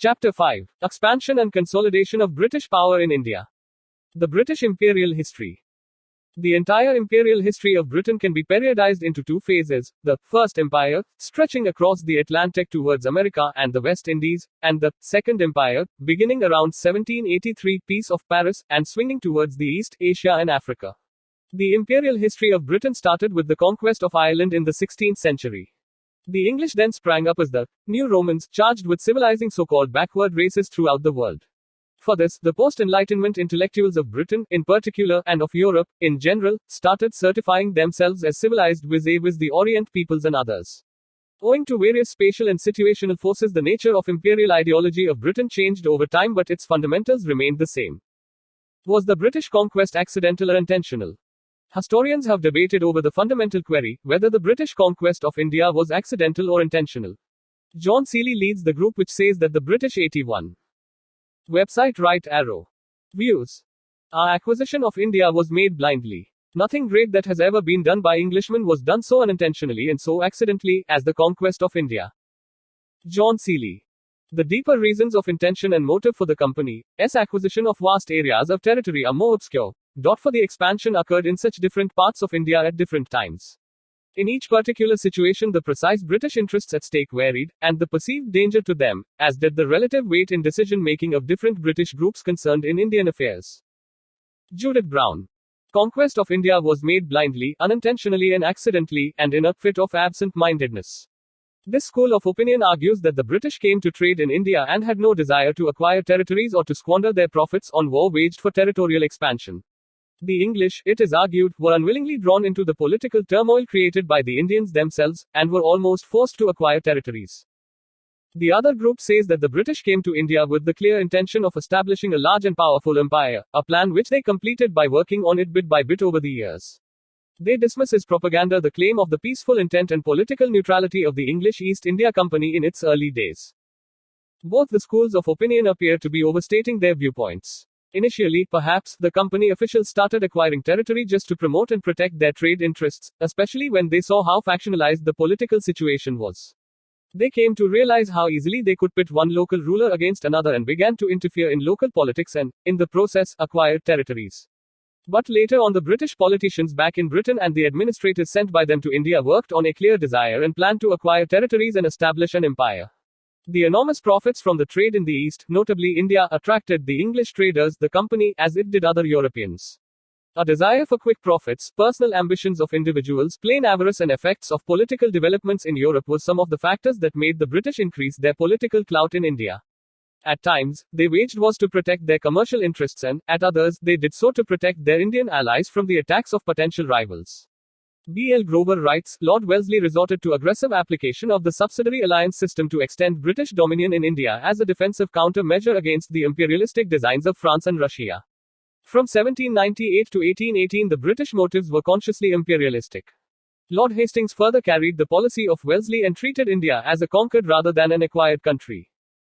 Chapter 5. Expansion and Consolidation of British Power in India. The British Imperial History. The entire imperial history of Britain can be periodized into two phases: the First Empire, stretching across the Atlantic towards America and the West Indies, and the Second Empire, beginning around 1783, Peace of Paris, and swinging towards the East, Asia and Africa. The imperial history of Britain started with the conquest of Ireland in the 16th century. The English then sprang up as the New Romans, charged with civilizing so-called backward races throughout the world. For this, the post-Enlightenment intellectuals of Britain, in particular, and of Europe, in general, started certifying themselves as civilized vis-a-vis the Orient peoples and others. Owing to various spatial and situational forces, the nature of imperial ideology of Britain changed over time, but its fundamentals remained the same. Was the British conquest accidental or intentional? Historians have debated over the fundamental query, whether the British conquest of India was accidental or intentional. John Seeley leads the group which says that the British 81. Website right arrow. Views. Our acquisition of India was made blindly. Nothing great that has ever been done by Englishmen was done so unintentionally and so accidentally as the conquest of India. John Seeley. The deeper reasons of intention and motive for the company's acquisition of vast areas of territory are more obscure. For the expansion occurred in such different parts of India at different times. In each particular situation, the precise British interests at stake varied, and the perceived danger to them, as did the relative weight in decision-making of different British groups concerned in Indian affairs. Judith Brown. Conquest of India was made blindly, unintentionally and accidentally, and in a fit of absent-mindedness. This school of opinion argues that the British came to trade in India and had no desire to acquire territories or to squander their profits on war waged for territorial expansion. The English, it is argued, were unwillingly drawn into the political turmoil created by the Indians themselves, and were almost forced to acquire territories. The other group says that the British came to India with the clear intention of establishing a large and powerful empire, a plan which they completed by working on it bit by bit over the years. They dismiss as propaganda the claim of the peaceful intent and political neutrality of the English East India Company in its early days. Both the schools of opinion appear to be overstating their viewpoints. Initially, perhaps, the company officials started acquiring territory just to promote and protect their trade interests, especially when they saw how factionalized the political situation was. They came to realize how easily they could pit one local ruler against another and began to interfere in local politics and, in the process, acquired territories. But later on, the British politicians back in Britain and the administrators sent by them to India worked on a clear desire and plan to acquire territories and establish an empire. The enormous profits from the trade in the East, notably India, attracted the English traders, the company, as it did other Europeans. A desire for quick profits, personal ambitions of individuals, plain avarice and effects of political developments in Europe were some of the factors that made the British increase their political clout in India. At times, they waged wars to protect their commercial interests and, at others, they did so to protect their Indian allies from the attacks of potential rivals. B. L. Grover writes, Lord Wellesley resorted to aggressive application of the Subsidiary Alliance system to extend British dominion in India as a defensive countermeasure against the imperialistic designs of France and Russia. From 1798 to 1818, the British motives were consciously imperialistic. Lord Hastings further carried the policy of Wellesley and treated India as a conquered rather than an acquired country.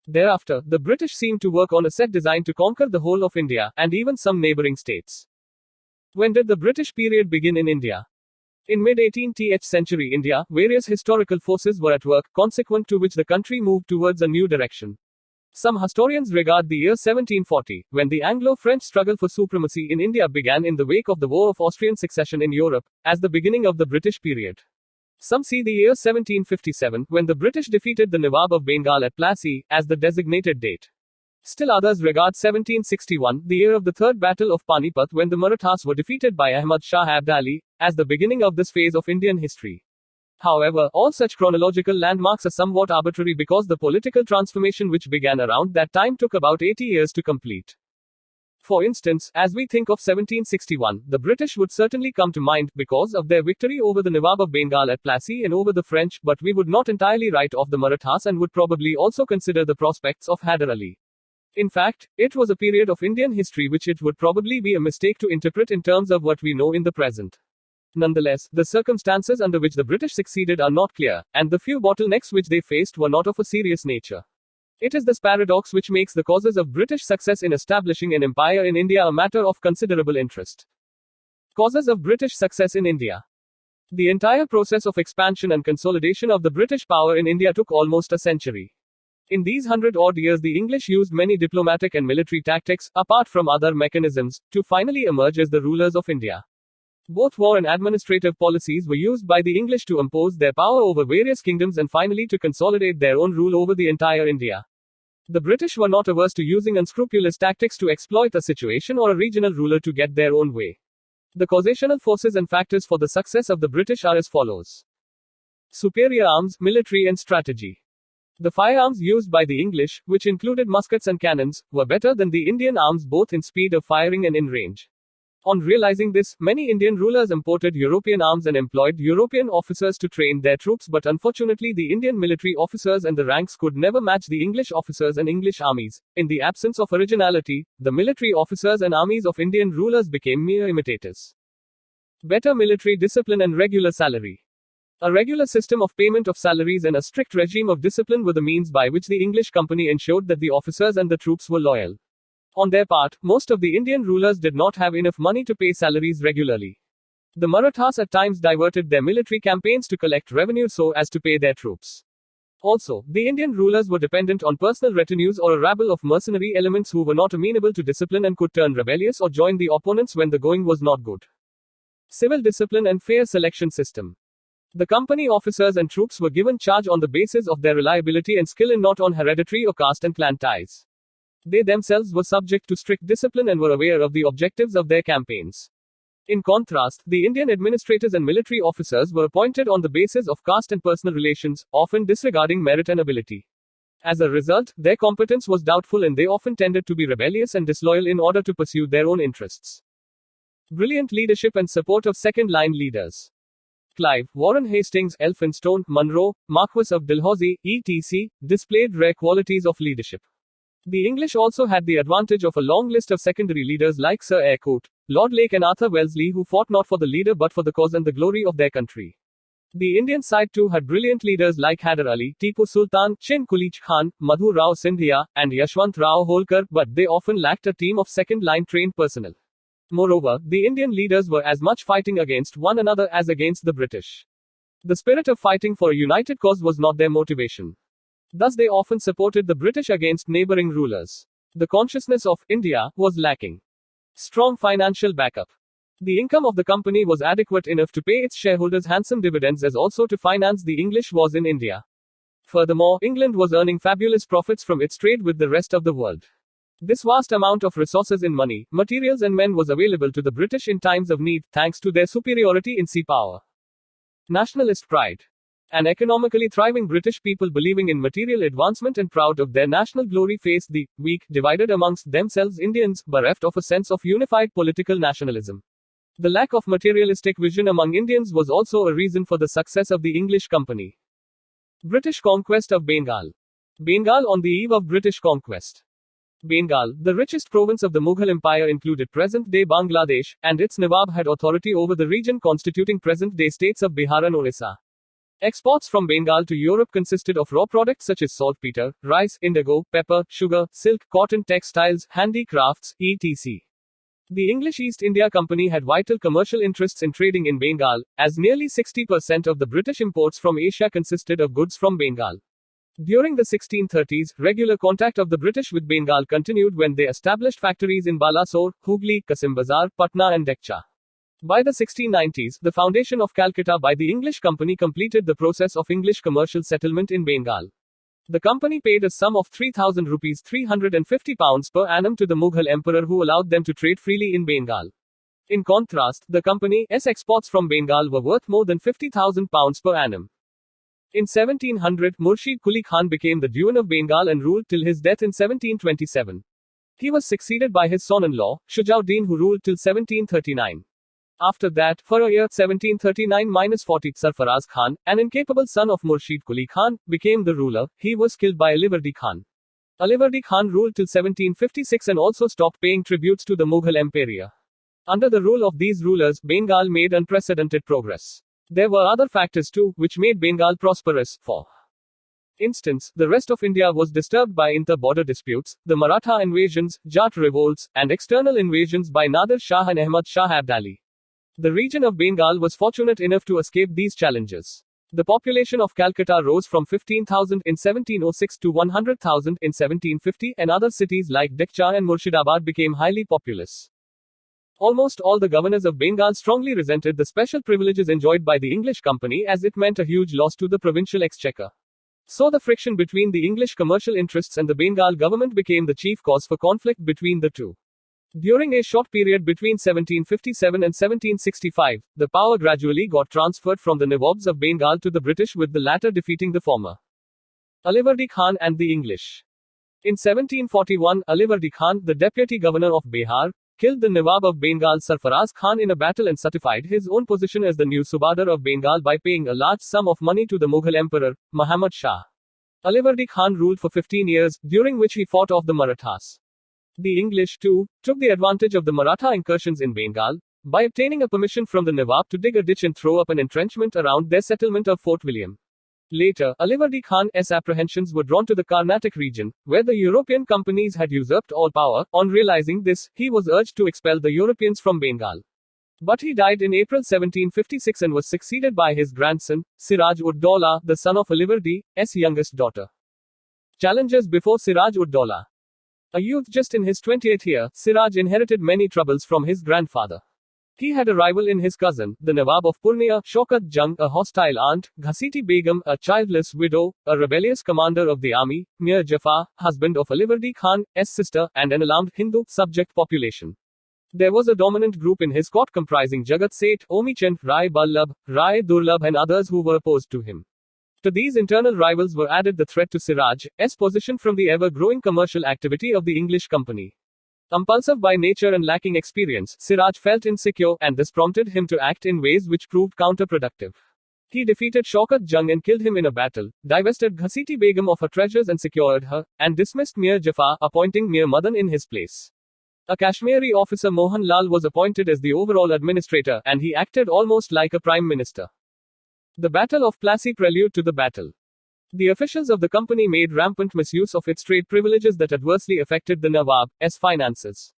Thereafter, the British seemed to work on a set design to conquer the whole of India, and even some neighboring states. When did the British period begin in India? In mid-18th century India, various historical forces were at work, consequent to which the country moved towards a new direction. Some historians regard the year 1740, when the Anglo-French struggle for supremacy in India began in the wake of the War of Austrian Succession in Europe, as the beginning of the British period. Some see the year 1757, when the British defeated the Nawab of Bengal at Plassey, as the designated date. Still others regard 1761, the year of the Third Battle of Panipat, when the Marathas were defeated by Ahmad Shah Abdali, as the beginning of this phase of Indian history. However, all such chronological landmarks are somewhat arbitrary because the political transformation which began around that time took about 80 years to complete. For instance, as we think of 1761, the British would certainly come to mind, because of their victory over the Nawab of Bengal at Plassey and over the French, but we would not entirely write off the Marathas and would probably also consider the prospects of Hyder Ali. In fact, it was a period of Indian history which it would probably be a mistake to interpret in terms of what we know in the present. Nonetheless, the circumstances under which the British succeeded are not clear, and the few bottlenecks which they faced were not of a serious nature. It is this paradox which makes the causes of British success in establishing an empire in India a matter of considerable interest. Causes of British success in India. The entire process of expansion and consolidation of the British power in India took almost a century. In these 100-odd years, the English used many diplomatic and military tactics, apart from other mechanisms, to finally emerge as the rulers of India. Both war and administrative policies were used by the English to impose their power over various kingdoms and finally to consolidate their own rule over the entire India. The British were not averse to using unscrupulous tactics to exploit a situation or a regional ruler to get their own way. The causational forces and factors for the success of the British are as follows. Superior arms, military and strategy. The firearms used by the English, which included muskets and cannons, were better than the Indian arms both in speed of firing and in range. On realizing this, many Indian rulers imported European arms and employed European officers to train their troops, but unfortunately the Indian military officers and the ranks could never match the English officers and English armies. In the absence of originality, the military officers and armies of Indian rulers became mere imitators. Better military discipline and regular salary. A regular system of payment of salaries and a strict regime of discipline were the means by which the English company ensured that the officers and the troops were loyal. On their part, most of the Indian rulers did not have enough money to pay salaries regularly. The Marathas at times diverted their military campaigns to collect revenue so as to pay their troops. Also, the Indian rulers were dependent on personal retinues or a rabble of mercenary elements who were not amenable to discipline and could turn rebellious or join the opponents when the going was not good. Civil discipline and fair selection system. The company officers and troops were given charge on the basis of their reliability and skill and not on hereditary or caste and clan ties. They themselves were subject to strict discipline and were aware of the objectives of their campaigns. In contrast, the Indian administrators and military officers were appointed on the basis of caste and personal relations, often disregarding merit and ability. As a result, their competence was doubtful and they often tended to be rebellious and disloyal in order to pursue their own interests. Brilliant leadership and support of second-line leaders. Clive, Warren Hastings, Elphinstone, Monroe, Marquis of Dalhousie, etc., displayed rare qualities of leadership. The English also had the advantage of a long list of secondary leaders like Sir Eyre Coote, Lord Lake and Arthur Wellesley who fought not for the leader but for the cause and the glory of their country. The Indian side too had brilliant leaders like Hyder Ali, Tipu Sultan, Chin Kulich Khan, Madhu Rao Sindhia, and Yashwant Rao Holkar, but they often lacked a team of second-line trained personnel. Moreover, the Indian leaders were as much fighting against one another as against the British. The spirit of fighting for a united cause was not their motivation. Thus they often supported the British against neighboring rulers. The consciousness of India was lacking. Strong financial backup. The income of the company was adequate enough to pay its shareholders handsome dividends as also to finance the English wars in India. Furthermore, England was earning fabulous profits from its trade with the rest of the world. This vast amount of resources in money, materials and men was available to the British in times of need, thanks to their superiority in sea power. Nationalist pride. An economically thriving British people believing in material advancement and proud of their national glory faced the weak, divided amongst themselves Indians, bereft of a sense of unified political nationalism. The lack of materialistic vision among Indians was also a reason for the success of the English company. British conquest of Bengal. Bengal on the eve of British conquest. Bengal, the richest province of the Mughal Empire, included present-day Bangladesh, and its Nawab had authority over the region constituting present-day states of Bihar and Orissa. Exports from Bengal to Europe consisted of raw products such as saltpeter, rice, indigo, pepper, sugar, silk, cotton, textiles, handicrafts, etc. The English East India Company had vital commercial interests in trading in Bengal, as nearly 60% of the British imports from Asia consisted of goods from Bengal. During the 1630s, regular contact of the British with Bengal continued when they established factories in Balasore, Hooghly, Kasimbazar, Patna and Dekcha. By the 1690s, the foundation of Calcutta by the English Company completed the process of English commercial settlement in Bengal. The company paid a sum of 3,000 rupees £350 per annum to the Mughal emperor who allowed them to trade freely in Bengal. In contrast, the company's exports from Bengal were worth more than £50,000 per annum. In 1700, Murshid Quli Khan became the Diwan of Bengal and ruled till his death in 1727. He was succeeded by his son-in-law, Shujauddin, who ruled till 1739. After that, for a year 1739-40, Sarfaraz Khan, an incapable son of Murshid Quli Khan, became the ruler. He was killed by Alivardi Khan. Alivardi Khan ruled till 1756 and also stopped paying tributes to the Mughal Empire. Under the rule of these rulers, Bengal made unprecedented progress. There were other factors too, which made Bengal prosperous. For instance, the rest of India was disturbed by inter-border disputes, the Maratha invasions, Jat revolts, and external invasions by Nadir Shah and Ahmad Shah Abdali. The region of Bengal was fortunate enough to escape these challenges. The population of Calcutta rose from 15,000 in 1706 to 100,000 in 1750, and other cities like Decca and Murshidabad became highly populous. Almost all the governors of Bengal strongly resented the special privileges enjoyed by the English company, as it meant a huge loss to the provincial exchequer. So the friction between the English commercial interests and the Bengal government became the chief cause for conflict between the two. During a short period between 1757 and 1765, the power gradually got transferred from the Nawabs of Bengal to the British, with the latter defeating the former. Alivardi Khan and the English. In 1741, Alivardi Khan, the deputy governor of Bihar, killed the Nawab of Bengal Sarfaraz Khan in a battle and certified his own position as the new Subadar of Bengal by paying a large sum of money to the Mughal emperor, Muhammad Shah. Alivardi Khan ruled for 15 years, during which he fought off the Marathas. The English, too, took the advantage of the Maratha incursions in Bengal, by obtaining a permission from the Nawab to dig a ditch and throw up an entrenchment around their settlement of Fort William. Later, Alivardi Khan's apprehensions were drawn to the Carnatic region, where the European companies had usurped all power. On realizing this, he was urged to expel the Europeans from Bengal. But he died in April 1756 and was succeeded by his grandson, Siraj-ud-Daulah, the son of Alivardi's youngest daughter. Challenges before Siraj-ud-Daulah. A youth just in his 20th year, Siraj inherited many troubles from his grandfather. He had a rival in his cousin, the Nawab of Purnia, Shaukat Jung, a hostile aunt, Ghasiti Begum, a childless widow, a rebellious commander of the army, Mir Jafar, husband of Alivardi Khan's sister, and an alarmed Hindu subject population. There was a dominant group in his court comprising Jagat Seth, Omichand, Rai Ballabh, Rai Durlabh, and others who were opposed to him. To these internal rivals were added the threat to Siraj's position from the ever-growing commercial activity of the English company. Impulsive by nature and lacking experience, Siraj felt insecure, and this prompted him to act in ways which proved counterproductive. He defeated Shaukat Jung and killed him in a battle, divested Ghasiti Begum of her treasures and secured her, and dismissed Mir Jafar, appointing Mir Madan in his place. A Kashmiri officer Mohan Lal was appointed as the overall administrator, and he acted almost like a prime minister. The Battle of Plassey prelude to the battle. The officials of the company made rampant misuse of its trade privileges that adversely affected the Nawab's finances.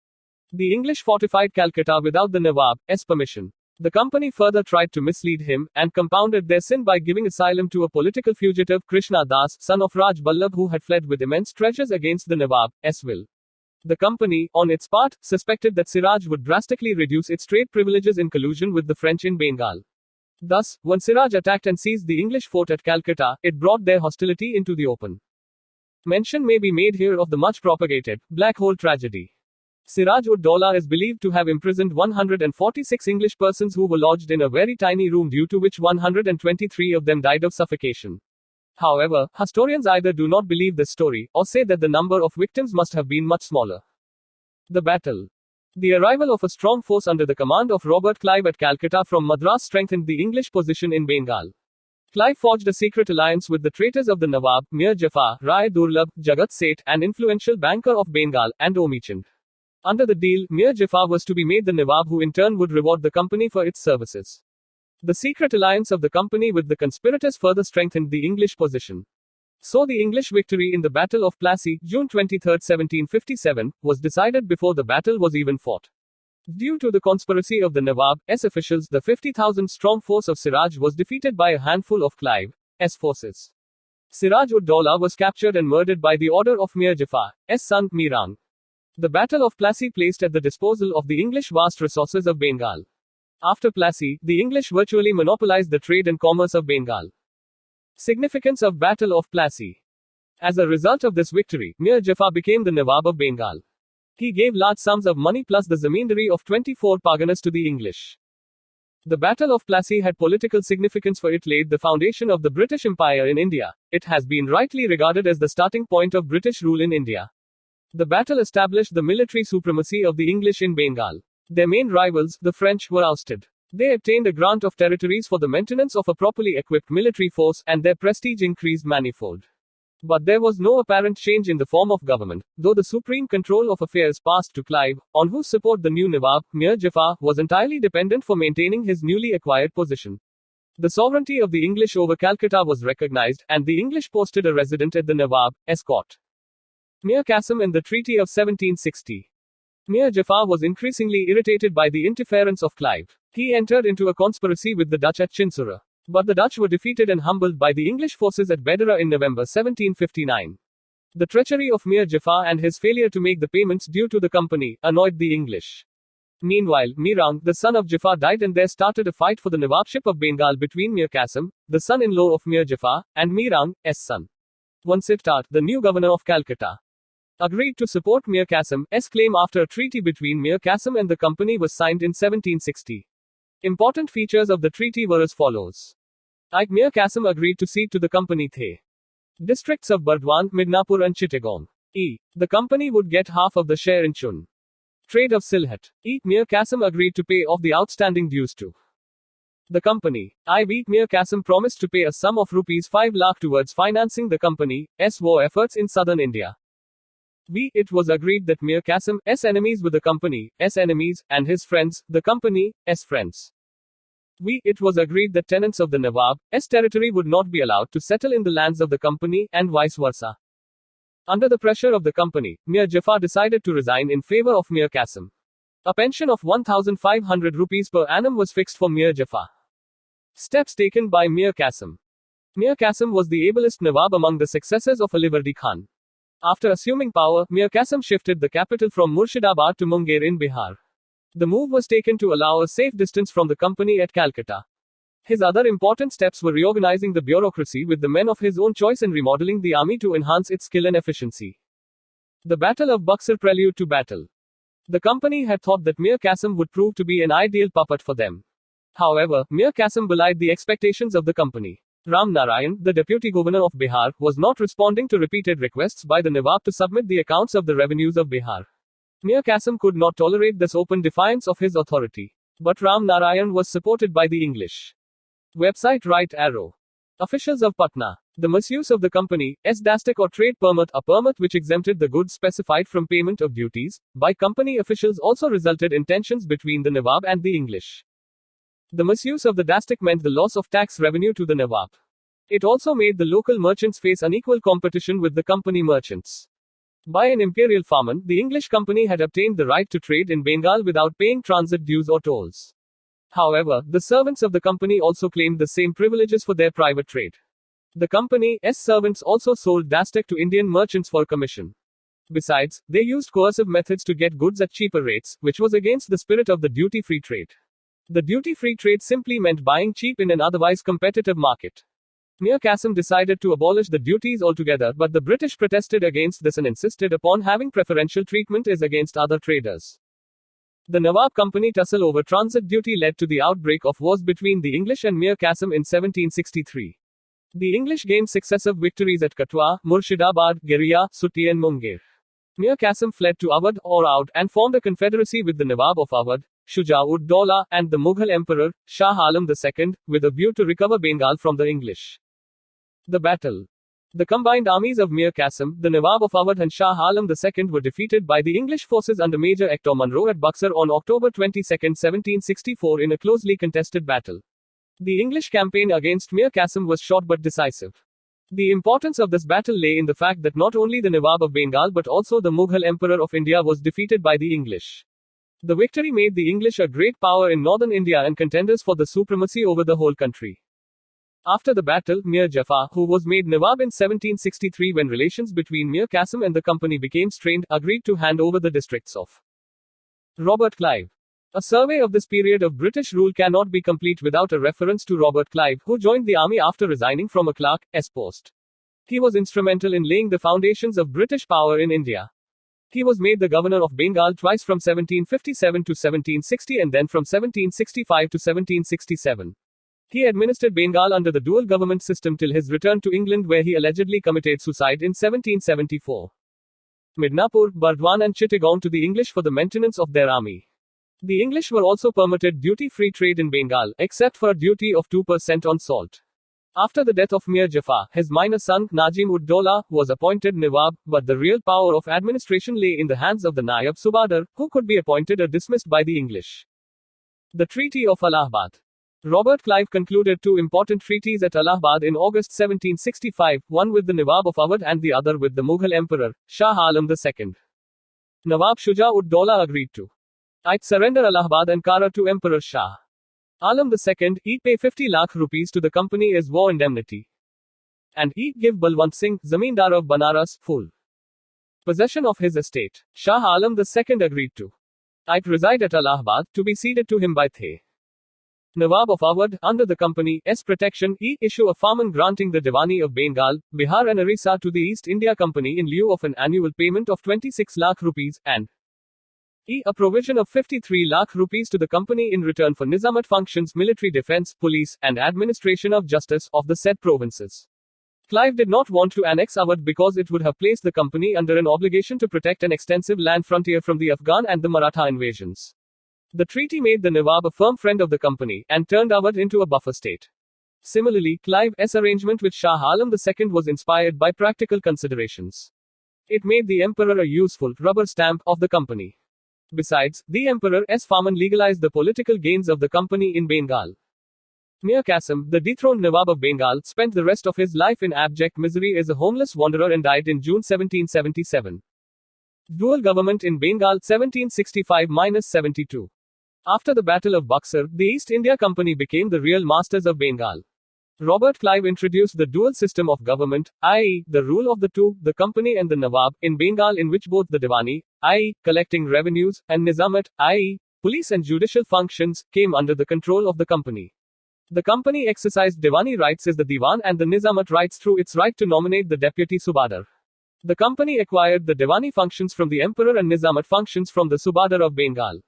The English fortified Calcutta without the Nawab's permission. The company further tried to mislead him, and compounded their sin by giving asylum to a political fugitive, Krishna Das, son of Raj Ballabh, who had fled with immense treasures against the Nawab's will. The company, on its part, suspected that Siraj would drastically reduce its trade privileges in collusion with the French in Bengal. Thus, when Siraj attacked and seized the English fort at Calcutta, it brought their hostility into the open. Mention may be made here of the much propagated Black Hole tragedy. Siraj-ud-Daulah is believed to have imprisoned 146 English persons who were lodged in a very tiny room, due to which 123 of them died of suffocation. However, historians either do not believe this story, or say that the number of victims must have been much smaller. The battle. The arrival of a strong force under the command of Robert Clive at Calcutta from Madras strengthened the English position in Bengal. Clive forged a secret alliance with the traitors of the Nawab, Mir Jafar, Rai Durlabh, Jagat Seth, an influential banker of Bengal, and Omichand. Under the deal, Mir Jafar was to be made the Nawab, who in turn would reward the company for its services. The secret alliance of the company with the conspirators further strengthened the English position. So the English victory in the Battle of Plassey, June 23, 1757, was decided before the battle was even fought. Due to the conspiracy of the Nawab's officials, the 50,000-strong force of Siraj was defeated by a handful of Clive's forces. Siraj-ud-Daulah was captured and murdered by the order of Mir Jafar's son, Mirang. The Battle of Plassey placed at the disposal of the English vast resources of Bengal. After Plassey, the English virtually monopolized the trade and commerce of Bengal. Significance of Battle of Plassey. As a result of this victory, Mir Jafar became the Nawab of Bengal. He gave large sums of money plus the zamindari of 24 parganas to the English. The Battle of Plassey had political significance, for it laid the foundation of the British Empire in India. It has been rightly regarded as the starting point of British rule in India. The battle established the military supremacy of the English in Bengal. Their main rivals, the French, were ousted. They obtained a grant of territories for the maintenance of a properly equipped military force, and their prestige increased manifold. But there was no apparent change in the form of government, though the supreme control of affairs passed to Clive, on whose support the new Nawab, Mir Jafar, was entirely dependent for maintaining his newly acquired position. The sovereignty of the English over Calcutta was recognized, and the English posted a resident at the Nawab's court. Mir Qasim in the Treaty of 1760. Mir Jafar was increasingly irritated by the interference of Clive. He entered into a conspiracy with the Dutch at Chinsura. But the Dutch were defeated and humbled by the English forces at Bedera in November 1759. The treachery of Mir Jafar and his failure to make the payments due to the company annoyed the English. Meanwhile, Mirang, the son of Jafar, died, and there started a fight for the Nawabship of Bengal between Mir Qasim, the son-in-law of Mir Jafar, and Mirang's son. Vansittart, the new governor of Calcutta, agreed to support Mir Qasim's claim after a treaty between Mir Qasim and the company was signed in 1760. Important features of the treaty were as follows. Mir Qasim agreed to cede to the company the districts of Burdwan, Midnapur and Chittagong. The company would get half of the share in Chun. Trade of Sylhet. Mir Qasim agreed to pay off the outstanding dues to the company. Mir Qasim promised to pay a sum of rupees 5 lakh towards financing the company's war efforts in southern India. It was agreed that Mir Qasim's enemies were the company's enemies, and his friends, the company's friends. It was agreed that tenants of the Nawab's territory would not be allowed to settle in the lands of the company, and vice versa. Under the pressure of the company, Mir Jafar decided to resign in favor of Mir Qasim. A pension of 1,500 rupees per annum was fixed for Mir Jafar. Steps taken by Mir Qasim. Mir Qasim was the ablest Nawab among the successors of Alivardi Khan. After assuming power, Mir Qasim shifted the capital from Murshidabad to Munger in Bihar. The move was taken to allow a safe distance from the company at Calcutta. His other important steps were reorganizing the bureaucracy with the men of his own choice and remodeling the army to enhance its skill and efficiency. The Battle of Buxar prelude to battle. The company had thought that Mir Qasim would prove to be an ideal puppet for them. However, Mir Qasim belied the expectations of the company. Ram Narayan, the deputy governor of Bihar, was not responding to repeated requests by the Nawab to submit the accounts of the revenues of Bihar. Mir Qasim could not tolerate this open defiance of his authority. But Ram Narayan was supported by the English. Website Right Arrow. Officials of Patna. The misuse of the company's dastic or trade permit, a permit which exempted the goods specified from payment of duties, by company officials also resulted in tensions between the Nawab and the English. The misuse of the dastic meant the loss of tax revenue to the Nawab. It also made the local merchants face unequal competition with the company merchants. By an imperial farman, the English company had obtained the right to trade in Bengal without paying transit dues or tolls. However, the servants of the company also claimed the same privileges for their private trade. The company's servants also sold dastic to Indian merchants for commission. Besides, they used coercive methods to get goods at cheaper rates, which was against the spirit of the duty-free trade. The duty-free trade simply meant buying cheap in an otherwise competitive market. Mir Qasim decided to abolish the duties altogether, but the British protested against this and insisted upon having preferential treatment as against other traders. The Nawab Company tussle over transit duty led to the outbreak of wars between the English and Mir Qasim in 1763. The English gained successive victories at Katwa, Murshidabad, Giriya, Sutti and Munger. Mir Qasim fled to Awadh or Oudh and formed a confederacy with the Nawab of Awadh, Shuja-ud-Dawla, and the Mughal Emperor, Shah Alam II, with a view to recover Bengal from the English. The battle. The combined armies of Mir Qasim, the Nawab of Awadh and Shah Alam II were defeated by the English forces under Major Hector Munro at Buxar on October 22, 1764 in a closely contested battle. The English campaign against Mir Qasim was short but decisive. The importance of this battle lay in the fact that not only the Nawab of Bengal but also the Mughal Emperor of India was defeated by the English. The victory made the English a great power in northern India and contenders for the supremacy over the whole country. After the battle, Mir Jafar, who was made Nawab in 1763 when relations between Mir Qasim and the company became strained, agreed to hand over the districts of Robert Clive. A survey of this period of British rule cannot be complete without a reference to Robert Clive, who joined the army after resigning from a clerk's post. He was instrumental in laying the foundations of British power in India. He was made the governor of Bengal twice from 1757 to 1760 and then from 1765 to 1767. He administered Bengal under the dual government system till his return to England, where he allegedly committed suicide in 1774. Midnapur, Burdwan and Chittagong to the English for the maintenance of their army. The English were also permitted duty-free trade in Bengal, except for a duty of 2% on salt. After the death of Mir Jafar, his minor son, Najim-ud-Dawla, was appointed Nawab, but the real power of administration lay in the hands of the Nayab Subadar, who could be appointed or dismissed by the English. The Treaty of Allahabad. Robert Clive concluded two important treaties at Allahabad in August 1765, one with the Nawab of Awadh and the other with the Mughal Emperor, Shah Alam II. Nawab Shuja-ud-Dawla agreed to surrender Allahabad and Kara to Emperor Shah Alam II, E. Pay 50 lakh rupees to the company as war indemnity. And E. Give Balwant Singh, Zamindar of Banaras, full possession of his estate. Shah Alam II agreed to I reside at Allahabad, to be ceded to him by the Nawab of Awadh, under the company's protection, E. issue a farman granting the Diwani of Bengal, Bihar and Orissa to the East India Company in lieu of an annual payment of 26 lakh rupees, and E. a provision of 53 lakh rupees to the company in return for Nizamat functions, military defense, police, and administration of justice of the said provinces. Clive did not want to annex Awadh because it would have placed the company under an obligation to protect an extensive land frontier from the Afghan and the Maratha invasions. The treaty made the Nawab a firm friend of the company, and turned Awadh into a buffer state. Similarly, Clive's arrangement with Shah Alam II was inspired by practical considerations. It made the emperor a useful rubber stamp of the company. Besides, the emperor's farman legalized the political gains of the company in Bengal. Mir Qasim, the dethroned Nawab of Bengal, spent the rest of his life in abject misery as a homeless wanderer and died in June 1777. Dual government in Bengal 1765-72. After the Battle of Buxar, the East India Company became the real masters of Bengal. Robert Clive introduced the dual system of government, i.e., the rule of the two, the company and the Nawab, in Bengal, in which both the Diwani, i.e., collecting revenues, and Nizamat, i.e., police and judicial functions, came under the control of the company. The company exercised Diwani rights as the Diwan and the Nizamat rights through its right to nominate the deputy Subadar. The company acquired the Diwani functions from the emperor and Nizamat functions from the Subadar of Bengal.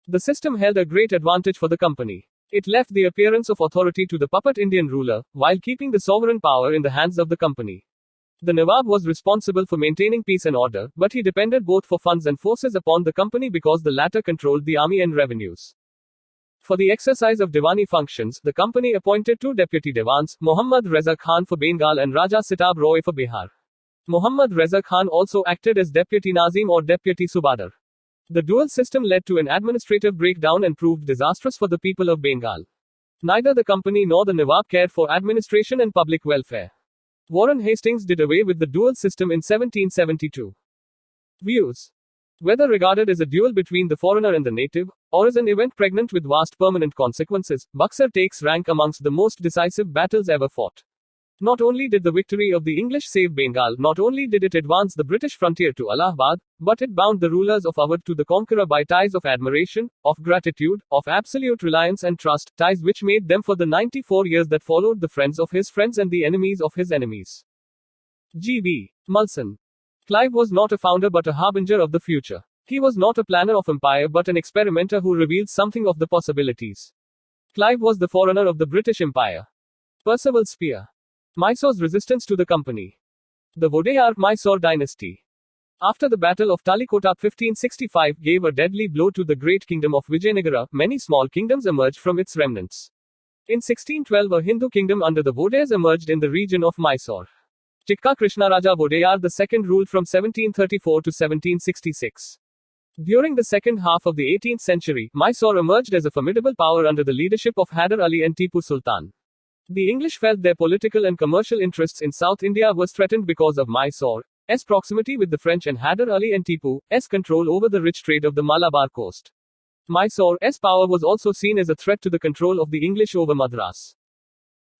The system held a great advantage for the company. It left the appearance of authority to the puppet Indian ruler, while keeping the sovereign power in the hands of the company. The Nawab was responsible for maintaining peace and order, but he depended both for funds and forces upon the company because the latter controlled the army and revenues. For the exercise of Diwani functions, the company appointed two deputy Diwans, Muhammad Reza Khan for Bengal and Raja Sitab Roy for Bihar. Muhammad Reza Khan also acted as deputy Nazim or deputy Subadar. The dual system led to an administrative breakdown and proved disastrous for the people of Bengal. Neither the company nor the Nawab cared for administration and public welfare. Warren Hastings did away with the dual system in 1772. Views. Whether regarded as a duel between the foreigner and the native, or as an event pregnant with vast permanent consequences, Buxar takes rank amongst the most decisive battles ever fought. Not only did the victory of the English save Bengal, not only did it advance the British frontier to Allahabad, but it bound the rulers of Awadh to the conqueror by ties of admiration, of gratitude, of absolute reliance and trust, ties which made them for the 94 years that followed the friends of his friends and the enemies of his enemies. G.B. Mulson. Clive was not a founder but a harbinger of the future. He was not a planner of empire but an experimenter who revealed something of the possibilities. Clive was the forerunner of the British Empire. Percival Spear. Mysore's resistance to the company. The Vodayar Mysore dynasty. After the Battle of Talikota 1565 gave a deadly blow to the great kingdom of Vijayanagara, many small kingdoms emerged from its remnants. In 1612 a Hindu kingdom under the Vodayars emerged in the region of Mysore. Chikka Krishnaraja Vodayar II ruled from 1734 to 1766. During the second half of the 18th century, Mysore emerged as a formidable power under the leadership of Hyder Ali and Tipu Sultan. The English felt their political and commercial interests in South India was threatened because of Mysore's proximity with the French and Hyder Ali and Tipu's control over the rich trade of the Malabar coast. Mysore's power was also seen as a threat to the control of the English over Madras.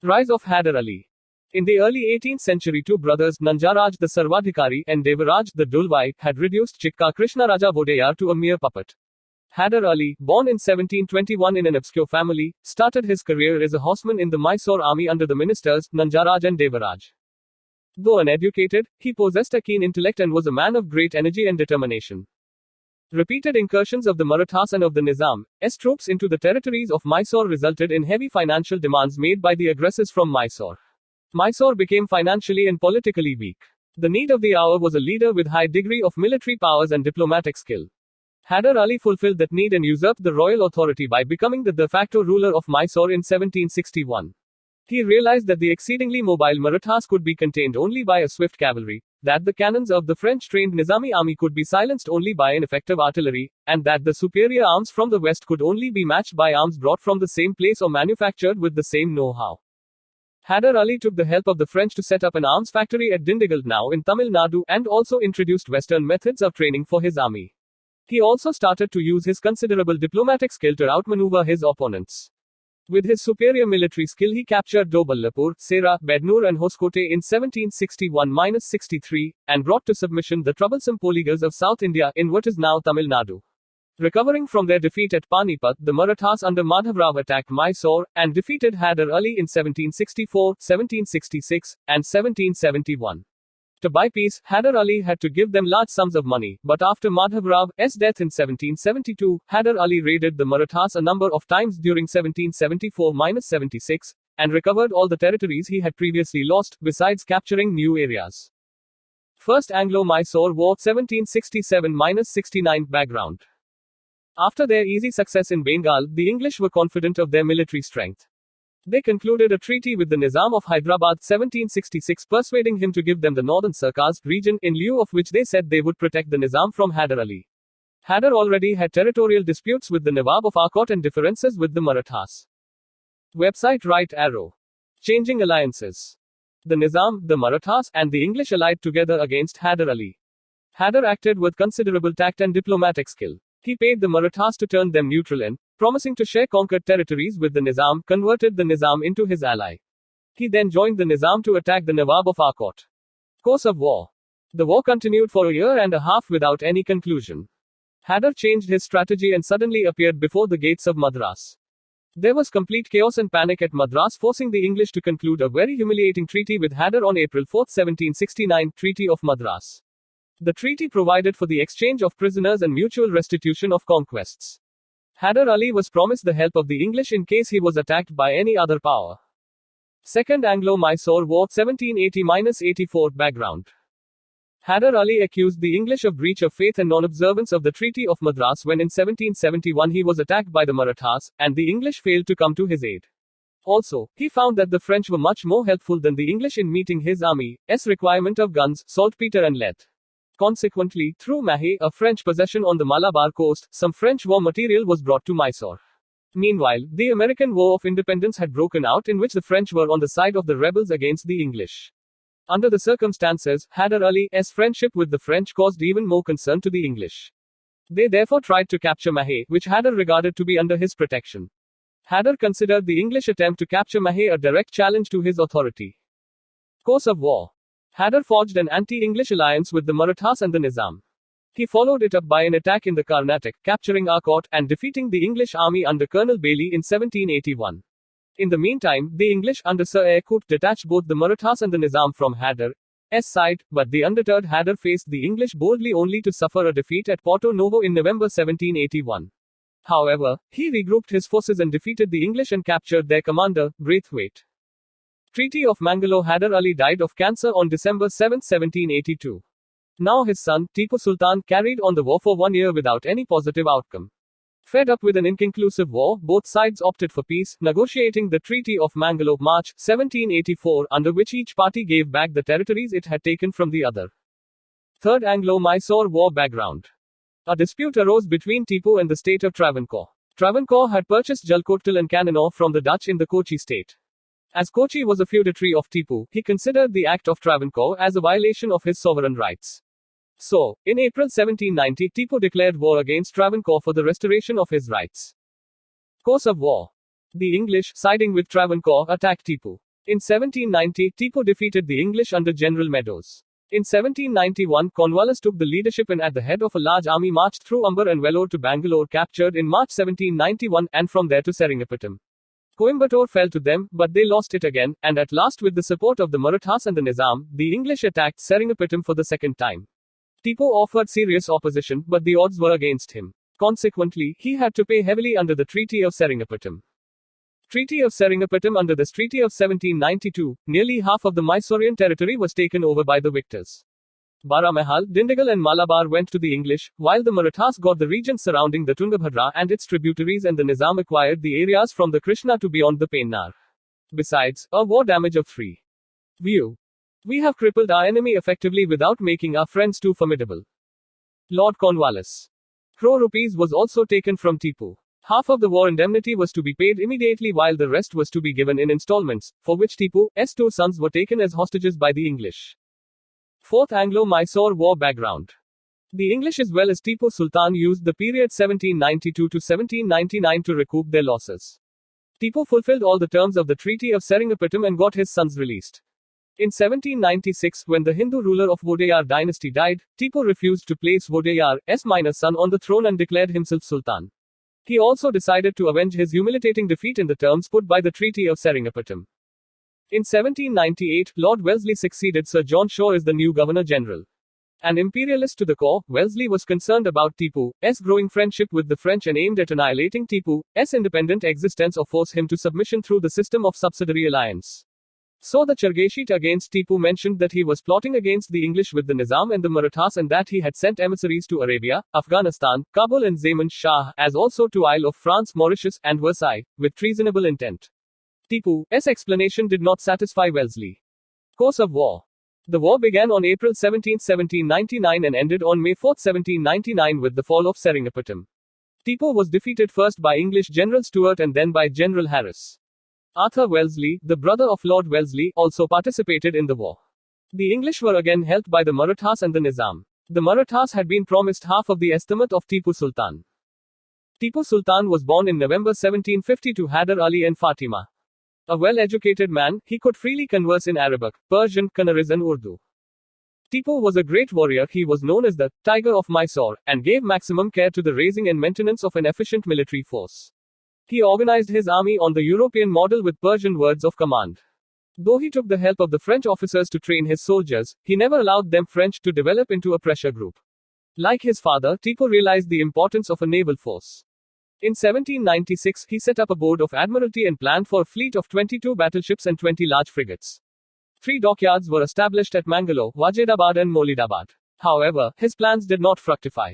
Rise of Hyder Ali. In the early 18th century, two brothers, Nanjaraj the Sarvadhikari and Devaraj the Dulwai, had reduced Chikka Krishnaraja Vodayar to a mere puppet. Hyder Ali, born in 1721 in an obscure family, started his career as a horseman in the Mysore army under the ministers, Nanjaraj and Devaraj. Though uneducated, he possessed a keen intellect and was a man of great energy and determination. Repeated incursions of the Marathas and of the Nizam's troops into the territories of Mysore resulted in heavy financial demands made by the aggressors from Mysore. Mysore became financially and politically weak. The need of the hour was a leader with high degree of military powers and diplomatic skill. Hyder Ali fulfilled that need and usurped the royal authority by becoming the de facto ruler of Mysore in 1761. He realized that the exceedingly mobile Marathas could be contained only by a swift cavalry, that the cannons of the French-trained Nizami army could be silenced only by an effective artillery, and that the superior arms from the west could only be matched by arms brought from the same place or manufactured with the same know-how. Hyder Ali took the help of the French to set up an arms factory at Dindigul, now in Tamil Nadu, and also introduced Western methods of training for his army. He also started to use his considerable diplomatic skill to outmaneuver his opponents. With his superior military skill, he captured Doballapur, Sera, Bednoor, and Hoskote in 1761-63, and brought to submission the troublesome Poligas of South India in what is now Tamil Nadu. Recovering from their defeat at Panipat, the Marathas under Madhavrao attacked Mysore, and defeated Hyder Ali in 1764, 1766, and 1771. To buy peace, Hyder Ali had to give them large sums of money, but after Madhavrao's death in 1772, Hyder Ali raided the Marathas a number of times during 1774-76, and recovered all the territories he had previously lost, besides capturing new areas. First Anglo-Mysore War 1767-69 background. After their easy success in Bengal, the English were confident of their military strength. They concluded a treaty with the Nizam of Hyderabad 1766, persuading him to give them the northern Sarkars region, in lieu of which they said they would protect the Nizam from Hyder Ali. Hyder already had territorial disputes with the Nawab of Arcot and differences with the Marathas. Website right arrow. Changing alliances. The Nizam, the Marathas, and the English allied together against Hyder Ali. Hyder acted with considerable tact and diplomatic skill. He paid the Marathas to turn them neutral and, promising to share conquered territories with the Nizam, converted the Nizam into his ally. He then joined the Nizam to attack the Nawab of Arcot. Course of war. The war continued for a year and a half without any conclusion. Hyder changed his strategy and suddenly appeared before the gates of Madras. There was complete chaos and panic at Madras, forcing the English to conclude a very humiliating treaty with Hyder on April 4, 1769, Treaty of Madras. The treaty provided for the exchange of prisoners and mutual restitution of conquests. Hyder Ali was promised the help of the English in case he was attacked by any other power. Second Anglo-Mysore War 1780-84 background. Hyder Ali accused the English of breach of faith and non-observance of the Treaty of Madras when in 1771 he was attacked by the Marathas, and the English failed to come to his aid. Also, he found that the French were much more helpful than the English in meeting his army's requirement of guns, saltpeter and lead. Consequently, through Mahé, a French possession on the Malabar coast, some French war material was brought to Mysore. Meanwhile, the American War of Independence had broken out, in which the French were on the side of the rebels against the English. Under the circumstances, Hyder Ali's friendship with the French caused even more concern to the English. They therefore tried to capture Mahé, which Hyder regarded to be under his protection. Hyder considered the English attempt to capture Mahé a direct challenge to his authority. Course of war. Hyder forged an anti-English alliance with the Marathas and the Nizam. He followed it up by an attack in the Carnatic, capturing Arcot, and defeating the English army under Colonel Bailey in 1781. In the meantime, the English under Sir Eyre Coote detached both the Marathas and the Nizam from Hyder's side, but the undeterred Hyder faced the English boldly only to suffer a defeat at Porto Novo in November 1781. However, he regrouped his forces and defeated the English and captured their commander, Braithwaite. Treaty of Mangalore. Hyder Ali died of cancer on December 7, 1782. Now his son, Tipu Sultan, carried on the war for 1 year without any positive outcome. Fed up with an inconclusive war, both sides opted for peace, negotiating the Treaty of Mangalore, March 1784, under which each party gave back the territories it had taken from the other. Third Anglo-Mysore War background. A dispute arose between Tipu and the state of Travancore. Travancore had purchased Jalkottal and Cannanore from the Dutch in the Kochi state. As Kochi was a feudatory of Tipu, he considered the Act of Travancore as a violation of his sovereign rights. So, in April 1790, Tipu declared war against Travancore for the restoration of his rights. Course of war. The English, siding with Travancore, attacked Tipu. In 1790, Tipu defeated the English under General Meadows. In 1791, Cornwallis took the leadership and at the head of a large army marched through Umber and Vellore to Bangalore, captured in March 1791, and from there to Serengapitum. Coimbatore fell to them, but they lost it again, and at last with the support of the Marathas and the Nizam, the English attacked Serengapitum for the second time. Tipu offered serious opposition, but the odds were against him. Consequently, he had to pay heavily under the Treaty of Serengapitum. Treaty of Serengapitum. Under this treaty of 1792, nearly half of the Mysorean territory was taken over by the victors. Baramahal, Dindigul and Malabar went to the English, while the Marathas got the regions surrounding the Tungabhadra and its tributaries, and the Nizam acquired the areas from the Krishna to beyond the Pennar. Besides, a war damage of 3. View. We have crippled our enemy effectively without making our friends too formidable. Lord Cornwallis. Crore rupees was also taken from Tipu. Half of the war indemnity was to be paid immediately while the rest was to be given in installments, for which Tipu's 2 sons were taken as hostages by the English. Fourth Anglo-Mysore War background. The English as well as Tipu Sultan used the period 1792 to 1799 to recoup their losses. Tipu fulfilled all the terms of the Treaty of Serengapitum and got his sons released. In 1796, when the Hindu ruler of Vodayar dynasty died, Tipu refused to place Vodayar's minor son on the throne and declared himself Sultan. He also decided to avenge his humiliating defeat in the terms put by the Treaty of Serengapitum. In 1798, Lord Wellesley succeeded Sir John Shaw as the new Governor-General. An imperialist to the core, Wellesley was concerned about Tipu's growing friendship with the French and aimed at annihilating Tipu's independent existence or force him to submission through the system of Subsidiary Alliance. So the Charge-sheet against Tipu mentioned that he was plotting against the English with the Nizam and the Marathas and that he had sent emissaries to Arabia, Afghanistan, Kabul and Zaman Shah, as also to Isle of France, Mauritius, and Versailles, with treasonable intent. Tipu's explanation did not satisfy Wellesley. Course of war. The war began on April 17, 1799 and ended on May 4, 1799 with the fall of Serengapitum. Tipu was defeated first by English General Stuart and then by General Harris. Arthur Wellesley, the brother of Lord Wellesley, also participated in the war. The English were again helped by the Marathas and the Nizam. The Marathas had been promised half of the estimate of Tipu Sultan. Tipu Sultan was born in November 1750 to Hyder Ali and Fatima. A well-educated man, he could freely converse in Arabic, Persian, Kannada and Urdu. Tipu was a great warrior. He was known as the Tiger of Mysore, and gave maximum care to the raising and maintenance of an efficient military force. He organized his army on the European model with Persian words of command. Though he took the help of the French officers to train his soldiers, he never allowed them French to develop into a pressure group. Like his father, Tipu realized the importance of a naval force. In 1796, he set up a board of admiralty and planned for a fleet of 22 battleships and 20 large frigates. 3 dockyards were established at Mangalore, Wajidabad and Molidabad. However, his plans did not fructify.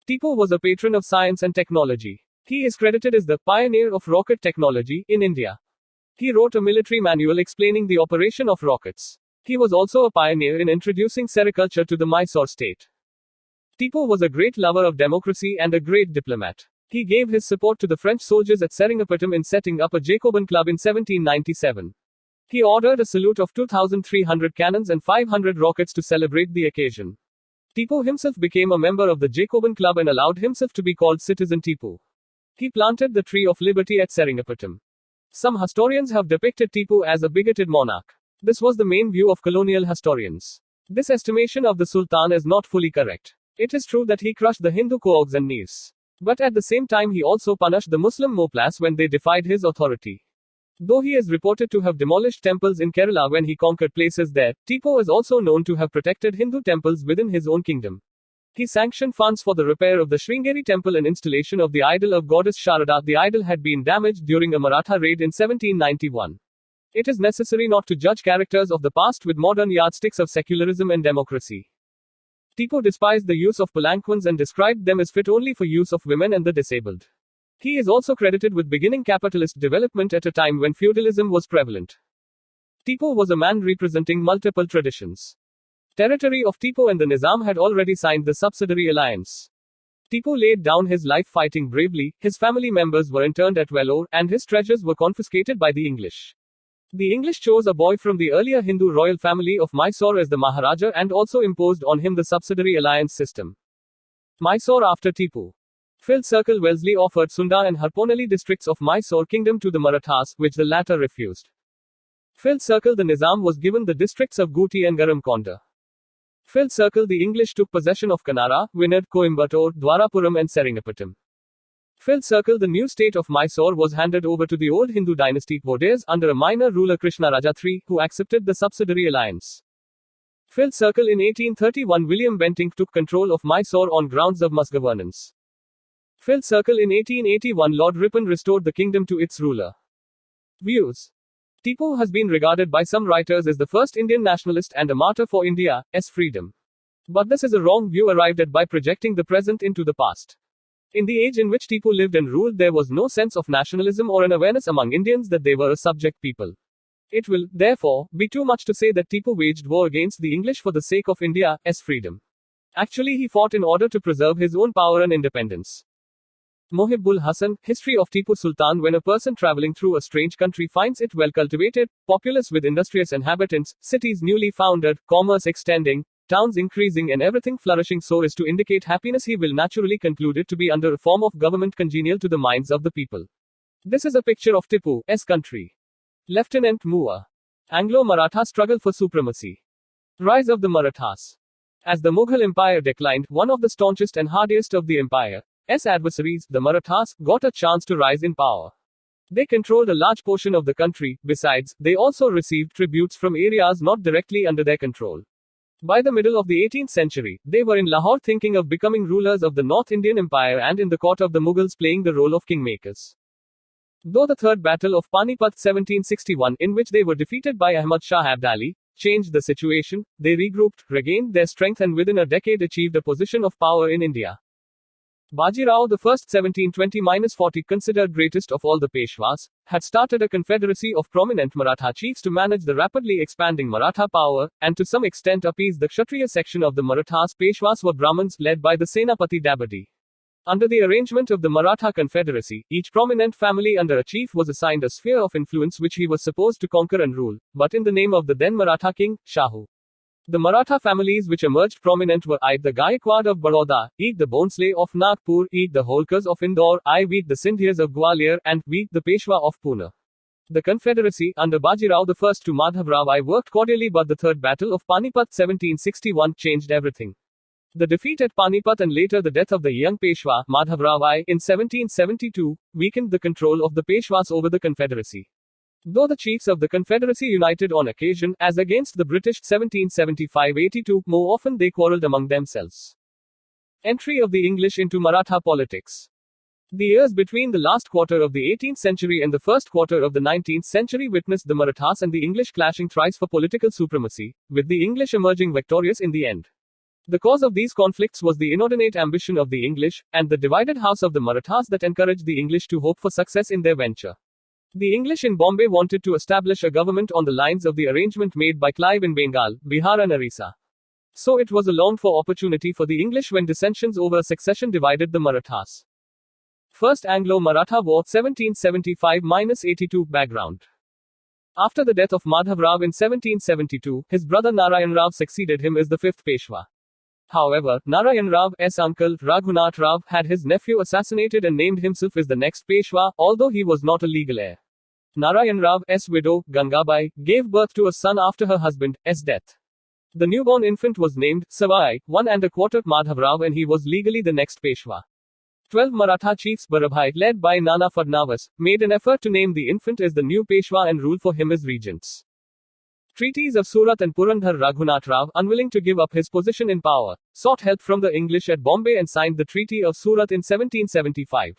Tipu was a patron of science and technology. He is credited as the pioneer of rocket technology in India. He wrote a military manual explaining the operation of rockets. He was also a pioneer in introducing sericulture to the Mysore state. Tipu was a great lover of democracy and a great diplomat. He gave his support to the French soldiers at Serengapitum in setting up a Jacobin club in 1797. He ordered a salute of 2,300 cannons and 500 rockets to celebrate the occasion. Tipu himself became a member of the Jacobin club and allowed himself to be called Citizen Tipu. He planted the tree of liberty at Serengapitum. Some historians have depicted Tipu as a bigoted monarch. This was the main view of colonial historians. This estimation of the Sultan is not fully correct. It is true that he crushed the Hindu Cogs and Neers. But at the same time he also punished the Muslim Moplas when they defied his authority. Though he is reported to have demolished temples in Kerala when he conquered places there, Tipu is also known to have protected Hindu temples within his own kingdom. He sanctioned funds for the repair of the Sringeri temple and installation of the idol of goddess Sharada. The idol had been damaged during a Maratha raid in 1791. It is necessary not to judge characters of the past with modern yardsticks of secularism and democracy. Tipu despised the use of palanquins and described them as fit only for use of women and the disabled. He is also credited with beginning capitalist development at a time when feudalism was prevalent. Tipu was a man representing multiple traditions. Territory of Tipu and the Nizam had already signed the Subsidiary Alliance. Tipu laid down his life fighting bravely, his family members were interned at Vellore, and his treasures were confiscated by the English. The English chose a boy from the earlier Hindu royal family of Mysore as the Maharaja and also imposed on him the Subsidiary Alliance system. Mysore after Tipu. Filled Circle Wellesley offered Sunda and Harponali districts of Mysore kingdom to the Marathas, which the latter refused. Filled Circle the Nizam was given the districts of Guti and Garamkonda. Filled Circle the English took possession of Kanara, Winad, Coimbatore, Dwarapuram and Serengapitum. Filled Circle the new state of Mysore was handed over to the old Hindu dynasty Vodayars under a minor ruler Krishna Raja III, who accepted the Subsidiary Alliance. Filled Circle in 1831 William Bentinck took control of Mysore on grounds of misgovernance. Filled Circle in 1881 Lord Ripon restored the kingdom to its ruler. Views. Tipu has been regarded by some writers as the first Indian nationalist and a martyr for India's freedom. But this is a wrong view arrived at by projecting the present into the past. In the age in which Tipu lived and ruled, there was no sense of nationalism or an awareness among Indians that they were a subject people. It will, therefore, be too much to say that Tipu waged war against the English for the sake of India's freedom. Actually, he fought in order to preserve his own power and independence. Mohibul Hassan, History of Tipu Sultan. When a person traveling through a strange country finds it well cultivated, populous with industrious inhabitants, cities newly founded, commerce extending, towns increasing and everything flourishing so as to indicate happiness, he will naturally conclude it to be under a form of government congenial to the minds of the people. This is a picture of Tipu's country. Lieutenant Moore. Anglo-Maratha struggle for supremacy. Rise of the Marathas. As the Mughal Empire declined, one of the staunchest and hardiest of the empire's adversaries, the Marathas, got a chance to rise in power. They controlled a large portion of the country. Besides, they also received tributes from areas not directly under their control. By the middle of the 18th century, they were in Lahore thinking of becoming rulers of the North Indian Empire and in the court of the Mughals playing the role of kingmakers. Though the Third Battle of Panipat 1761, in which they were defeated by Ahmad Shah Abdali, changed the situation, they regrouped, regained their strength and within a decade achieved a position of power in India. Bajirao I 1720-40, considered greatest of all the Peshwas, had started a confederacy of prominent Maratha chiefs to manage the rapidly expanding Maratha power, and to some extent appease the Kshatriya section of the Marathas. Peshwas were Brahmins, led by the Senapati Dabadi. Under the arrangement of the Maratha Confederacy, each prominent family under a chief was assigned a sphere of influence which he was supposed to conquer and rule, but in the name of the then Maratha king, Shahu. The Maratha families which emerged prominent were I the Gaikwad of Baroda, I the Bhonsle of Nagpur, I the Holkars of Indore, I the Sindhias of Gwalior, and V the Peshwa of Pune. The Confederacy, under Bajirao I to Madhavrao I worked cordially, but the Third Battle of Panipat 1761 changed everything. The defeat at Panipat and later the death of the young Peshwa, Madhavrao I, in 1772, weakened the control of the Peshwas over the Confederacy. Though the chiefs of the Confederacy united on occasion, as against the British 1775-82, more often they quarrelled among themselves. Entry of the English into Maratha politics. The years between the last quarter of the 18th century and the first quarter of the 19th century witnessed the Marathas and the English clashing thrice for political supremacy, with the English emerging victorious in the end. The cause of these conflicts was the inordinate ambition of the English, and the divided house of the Marathas that encouraged the English to hope for success in their venture. The English in Bombay wanted to establish a government on the lines of the arrangement made by Clive in Bengal, Bihar and Orissa. So it was a longed-for opportunity for the English when dissensions over succession divided the Marathas. First Anglo-Maratha War 1775-82 background. After the death of Madhavrao in 1772, his brother Narayan Rao succeeded him as the fifth Peshwa. However, Narayan Rao's uncle, Raghunath Rao, had his nephew assassinated and named himself as the next Peshwa, although he was not a legal heir. Narayan Rao's widow, Gangabai, gave birth to a son after her husband's death. The newborn infant was named Savai, 1¼ Madhavrao, and he was legally the next Peshwa. 12 Maratha chiefs, Barabhai, led by Nana Fadnavis, made an effort to name the infant as the new Peshwa and rule for him as regents. Treaties of Surat and Purandhar. Raghunath Rao, unwilling to give up his position in power, sought help from the English at Bombay and signed the Treaty of Surat in 1775.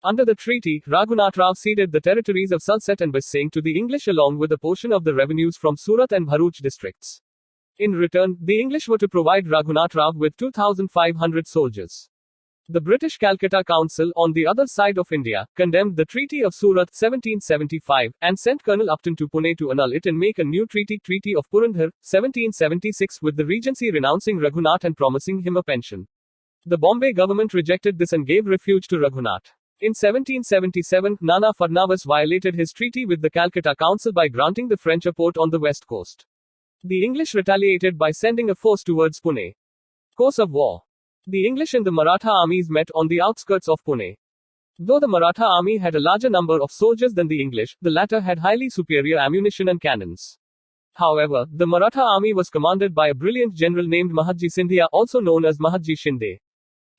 Under the treaty, Raghunath Rao ceded the territories of Sulset and Bassein to the English along with a portion of the revenues from Surat and Bharuch districts. In return, the English were to provide Raghunath Rao with 2,500 soldiers. The British Calcutta Council, on the other side of India, condemned the Treaty of Surat 1775, and sent Colonel Upton to Pune to annul it and make a new treaty, Treaty of Purandhar, 1776, with the Regency renouncing Raghunath and promising him a pension. The Bombay government rejected this and gave refuge to Raghunath. In 1777, Nana Fadnavis violated his treaty with the Calcutta Council by granting the French a port on the west coast. The English retaliated by sending a force towards Pune. Course of war. The English and the Maratha armies met on the outskirts of Pune. Though the Maratha army had a larger number of soldiers than the English, the latter had highly superior ammunition and cannons. However, the Maratha army was commanded by a brilliant general named Mahadji Sindhia, also known as Mahadji Shinde.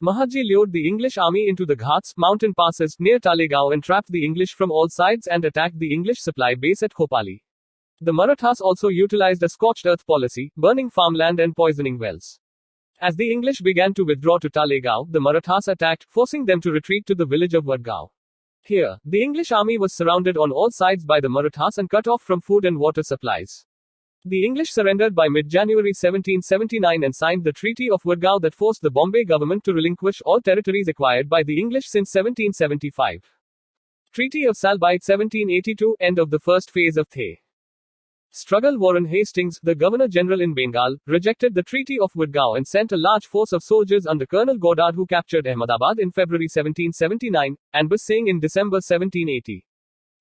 Mahadji lured the English army into the Ghats, mountain passes, near Talegaon and trapped the English from all sides and attacked the English supply base at Khopali. The Marathas also utilized a scorched earth policy, burning farmland and poisoning wells. As the English began to withdraw to Talegaon, the Marathas attacked, forcing them to retreat to the village of Vadgaon. Here, the English army was surrounded on all sides by the Marathas and cut off from food and water supplies. The English surrendered by mid-January 1779 and signed the Treaty of Vadgaon that forced the Bombay government to relinquish all territories acquired by the English since 1775. Treaty of Salbite 1782, end of the first phase of The struggle. Warren Hastings, the Governor-General in Bengal, rejected the Treaty of Vadgaon and sent a large force of soldiers under Colonel Godard, who captured Ahmedabad in February 1779, and Bassein in December 1780.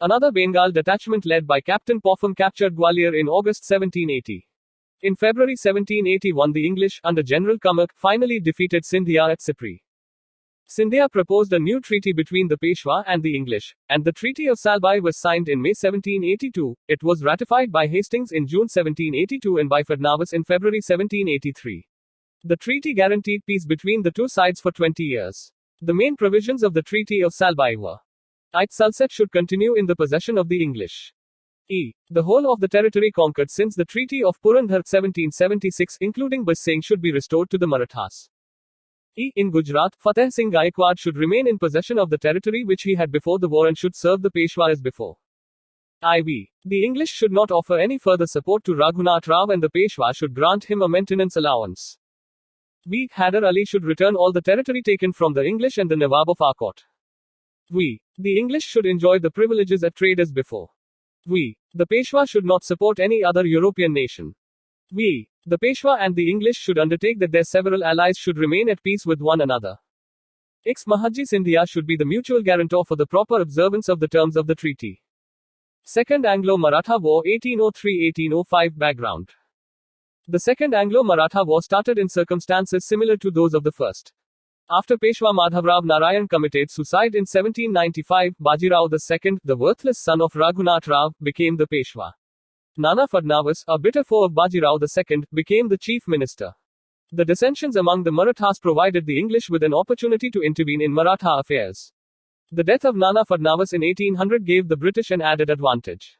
Another Bengal detachment led by Captain Popham captured Gwalior in August 1780. In February 1781, the English, under General Kamak, finally defeated Sindhia at Sipri. Scindia proposed a new treaty between the Peshwa and the English, and the Treaty of Salbai was signed in May 1782. It was ratified by Hastings in June 1782 and by Fadnavis in February 1783. The treaty guaranteed peace between the two sides for 20 years. The main provisions of the Treaty of Salbai were: Sulset should continue in the possession of the English. The whole of the territory conquered since the Treaty of Purandhar 1776, including Basing, should be restored to the Marathas. In Gujarat, Fateh Singh Gaikwad should remain in possession of the territory which he had before the war and should serve the Peshwa as before. The English should not offer any further support to Raghunath Rao and the Peshwa should grant him a maintenance allowance. Hyder Ali should return all the territory taken from the English and the Nawab of Arcot. The English should enjoy the privileges at trade as before. The Peshwa should not support any other European nation. The Peshwa and the English should undertake that their several allies should remain at peace with one another. Mahaji Scindia should be the mutual guarantor for the proper observance of the terms of the treaty. Second Anglo-Maratha War 1803-1805 Background. The Second Anglo-Maratha War started in circumstances similar to those of the first. After Peshwa Madhavrao Narayan committed suicide in 1795, Bajirao II, the worthless son of Raghunath Rao, became the Peshwa. Nana Fadnavis, a bitter foe of Bajirao II, became the chief minister. The dissensions among the Marathas provided the English with an opportunity to intervene in Maratha affairs. The death of Nana Fadnavis in 1800 gave the British an added advantage.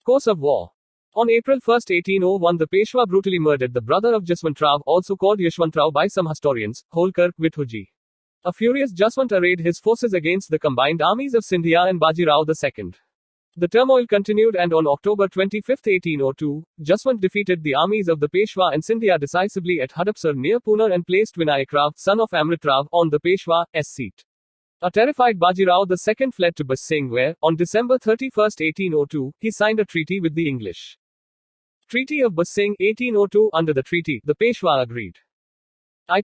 Course of war. On April 1, 1801, the Peshwa brutally murdered the brother of Jaswantrao, also called Yashwantrao by some historians, Holkar, Vithuji. A furious Jaswant arrayed his forces against the combined armies of Scindia and Bajirao II. The turmoil continued and on October 25, 1802, Jaswant defeated the armies of the Peshwa and Scindia decisively at Hadapsar near Pune and placed Vinayak Rao, son of Amritsar, on the Peshwa's seat. A terrified Bajirao II fled to Basing where, on December 31, 1802, he signed a treaty with the English. Treaty of Basing 1802. Under the treaty, the Peshwa agreed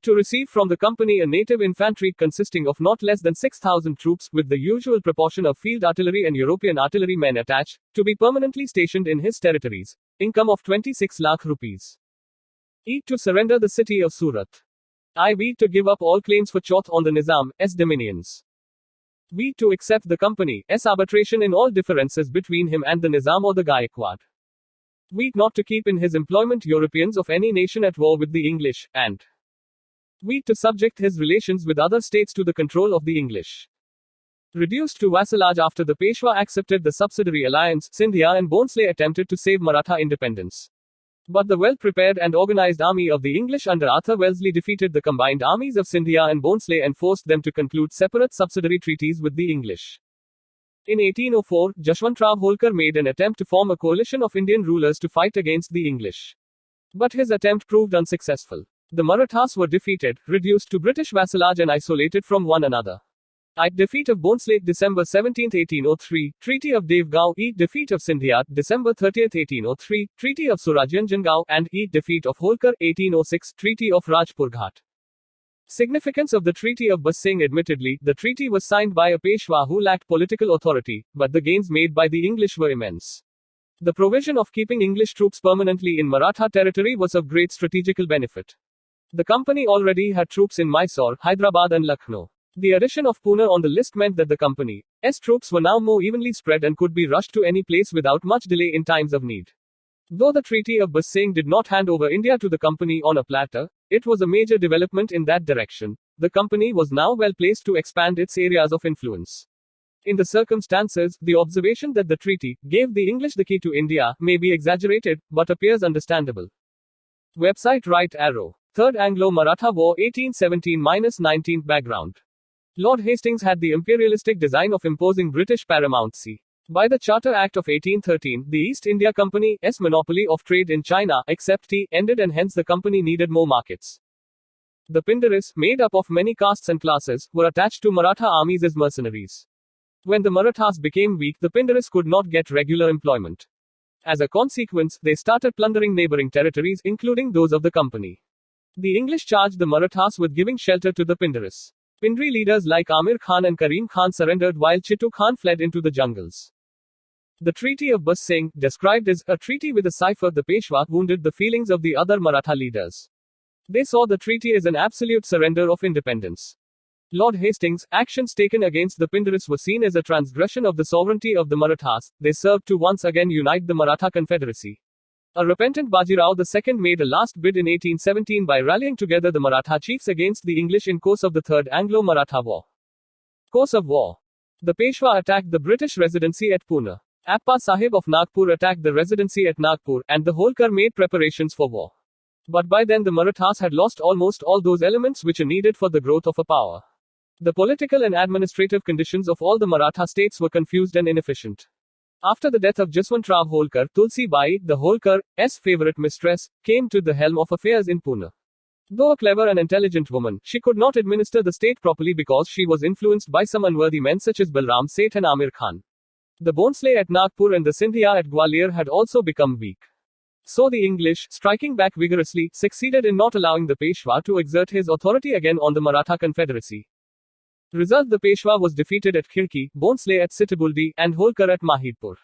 to receive from the company a native infantry consisting of not less than 6,000 troops, with the usual proportion of field artillery and European artillery men attached, to be permanently stationed in his territories. Income of 26 lakh rupees. To surrender the city of Surat. To give up all claims for Chauth on the Nizam's dominions. To accept the company's arbitration in all differences between him and the Nizam or the Gaikwad. Not to keep in his employment Europeans of any nation at war with the English, and to subject his relations with other states to the control of the English. Reduced to vassalage after the Peshwa accepted the Subsidiary Alliance, Scindia and Bhonsle attempted to save Maratha independence. But the well-prepared and organized army of the English under Arthur Wellesley defeated the combined armies of Scindia and Bhonsle and forced them to conclude separate subsidiary treaties with the English. In 1804, Jaswantrao Holkar made an attempt to form a coalition of Indian rulers to fight against the English. But his attempt proved unsuccessful. The Marathas were defeated, reduced to British vassalage and isolated from one another. Defeat of Bhonsle, December 17, 1803, Treaty of Devgaon, defeat of Scindia, December 30, 1803, Treaty of Surajyanjangao, and defeat of Holkar, 1806, Treaty of Rajpurghat. Significance of the Treaty of Basing. Admittedly, the treaty was signed by a Peshwa who lacked political authority, but the gains made by the English were immense. The provision of keeping English troops permanently in Maratha territory was of great strategical benefit. The company already had troops in Mysore, Hyderabad and Lucknow. The addition of Pune on the list meant that the company's troops were now more evenly spread and could be rushed to any place without much delay in times of need. Though the Treaty of Basing did not hand over India to the company on a platter, it was a major development in that direction. The company was now well placed to expand its areas of influence. In the circumstances, the observation that the treaty gave the English the key to India may be exaggerated, but appears understandable. Website right arrow. Third Anglo-Maratha War 1817-19 Background. Lord Hastings had the imperialistic design of imposing British paramountcy. By the Charter Act of 1813, the East India Company's monopoly of trade in China, except tea, ended and hence the company needed more markets. The Pindaris, made up of many castes and classes, were attached to Maratha armies as mercenaries. When the Marathas became weak, the Pindaris could not get regular employment. As a consequence, they started plundering neighboring territories, including those of the company. The English charged the Marathas with giving shelter to the Pindaris. Pindri leaders like Amir Khan and Karim Khan surrendered while Chittu Khan fled into the jungles. The Treaty of Basing, described as a treaty with a cipher, the Peshwa, wounded the feelings of the other Maratha leaders. They saw the treaty as an absolute surrender of independence. Lord Hastings' actions taken against the Pindaris were seen as a transgression of the sovereignty of the Marathas. They served to once again unite the Maratha Confederacy. A repentant Bajirao II made a last bid in 1817 by rallying together the Maratha chiefs against the English in course of the Third Anglo-Maratha War. Course of war. The Peshwa attacked the British residency at Pune. Appa Sahib of Nagpur attacked the residency at Nagpur, and the Holkar made preparations for war. But by then the Marathas had lost almost all those elements which are needed for the growth of a power. The political and administrative conditions of all the Maratha states were confused and inefficient. After the death of Jaswantrao Holkar, Tulsi Bai, the Holkar's favorite mistress, came to the helm of affairs in Pune. Though a clever and intelligent woman, she could not administer the state properly because she was influenced by some unworthy men such as Balram Seth and Amir Khan. The Bhonsle at Nagpur and the Sindhia at Gwalior had also become weak. So the English, striking back vigorously, succeeded in not allowing the Peshwa to exert his authority again on the Maratha Confederacy. Result: the Peshwa was defeated at Khirki, Bhonsle at Sitibuldi, and Holkar at Mahidpur.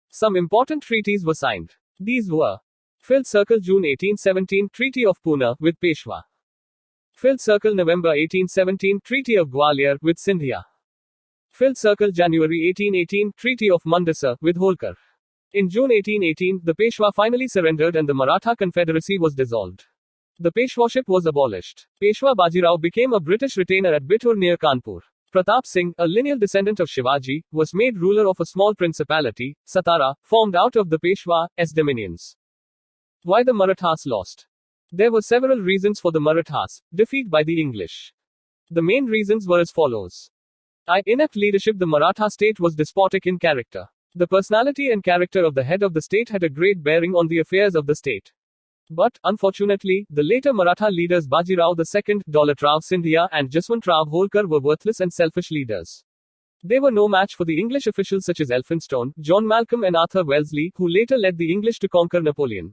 Some important treaties were signed. These were: Field Circle June 1817 Treaty of Pune with Peshwa. Field Circle November 1817 Treaty of Gwalior with Sindhia. Field Circle January 1818 Treaty of Mandasa with Holkar. In June 1818, the Peshwa finally surrendered and the Maratha Confederacy was dissolved. The Peshwaship was abolished. Peshwa Bajirao became a British retainer at Bithur near Kanpur. Pratap Singh, a lineal descendant of Shivaji, was made ruler of a small principality, Satara, formed out of the Peshwa's dominions. Why the Marathas lost? There were several reasons for the Marathas' defeat by the English. The main reasons were as follows. Inept leadership. The Maratha state was despotic in character. The personality and character of the head of the state had a great bearing on the affairs of the state. But, unfortunately, the later Maratha leaders Bajirao II, Daulatrao Sindhia, and Jaswantrao Holkar were worthless and selfish leaders. They were no match for the English officials such as Elphinstone, John Malcolm, and Arthur Wellesley, who later led the English to conquer Napoleon.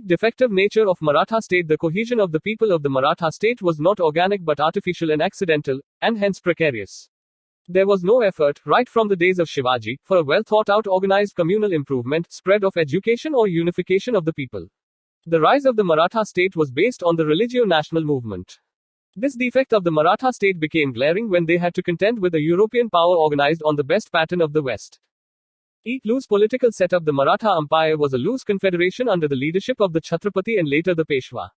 Defective nature of Maratha state. The cohesion of the people of the Maratha state was not organic but artificial and accidental, and hence precarious. There was no effort, right from the days of Shivaji, for a well thought out organized communal improvement, spread of education, or unification of the people. The rise of the Maratha state was based on the religio-national movement. This defect of the Maratha state became glaring when they had to contend with a European power organized on the best pattern of the West. Loose political setup. The Maratha Empire was a loose confederation under the leadership of the Chhatrapati and later the Peshwa.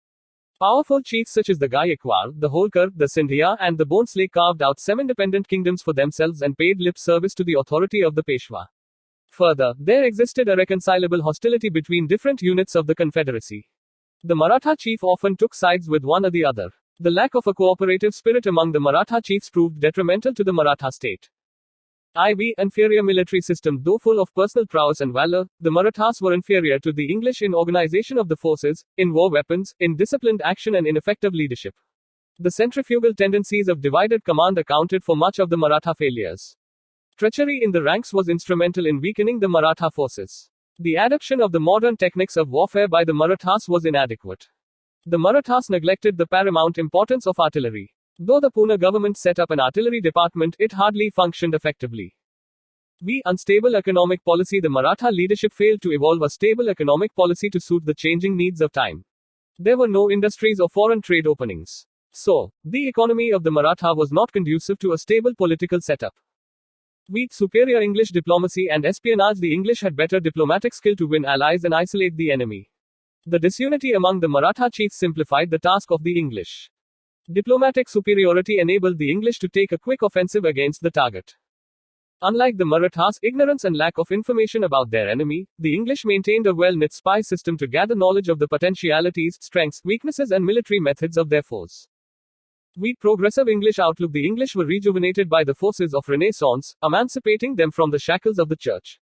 Powerful chiefs such as the Gayekwar, the Holkar, the Sindhia, and the Bhonsle carved out semi-independent kingdoms for themselves and paid lip service to the authority of the Peshwa. Further, there existed a reconcilable hostility between different units of the Confederacy. The Maratha chief often took sides with one or the other. The lack of a cooperative spirit among the Maratha chiefs proved detrimental to the Maratha state. Inferior military system. Though full of personal prowess and valor, the Marathas were inferior to the English in organization of the forces, in war weapons, in disciplined action, and in effective leadership. The centrifugal tendencies of divided command accounted for much of the Maratha failures. Treachery in the ranks was instrumental in weakening the Maratha forces. The adoption of the modern techniques of warfare by the Marathas was inadequate. The Marathas neglected the paramount importance of artillery. Though the Pune government set up an artillery department, it hardly functioned effectively. Unstable economic policy. The Maratha leadership failed to evolve a stable economic policy to suit the changing needs of time. There were no industries or foreign trade openings. So, the economy of the Maratha was not conducive to a stable political setup. Superior English diplomacy and espionage. The English had better diplomatic skill to win allies and isolate the enemy. The disunity among the Maratha chiefs simplified the task of the English. Diplomatic superiority enabled the English to take a quick offensive against the target. Unlike the Marathas' ignorance and lack of information about their enemy, the English maintained a well-knit spy system to gather knowledge of the potentialities, strengths, weaknesses, and military methods of their foes. Progressive English outlook. The English were rejuvenated by the forces of Renaissance, emancipating them from the shackles of the church.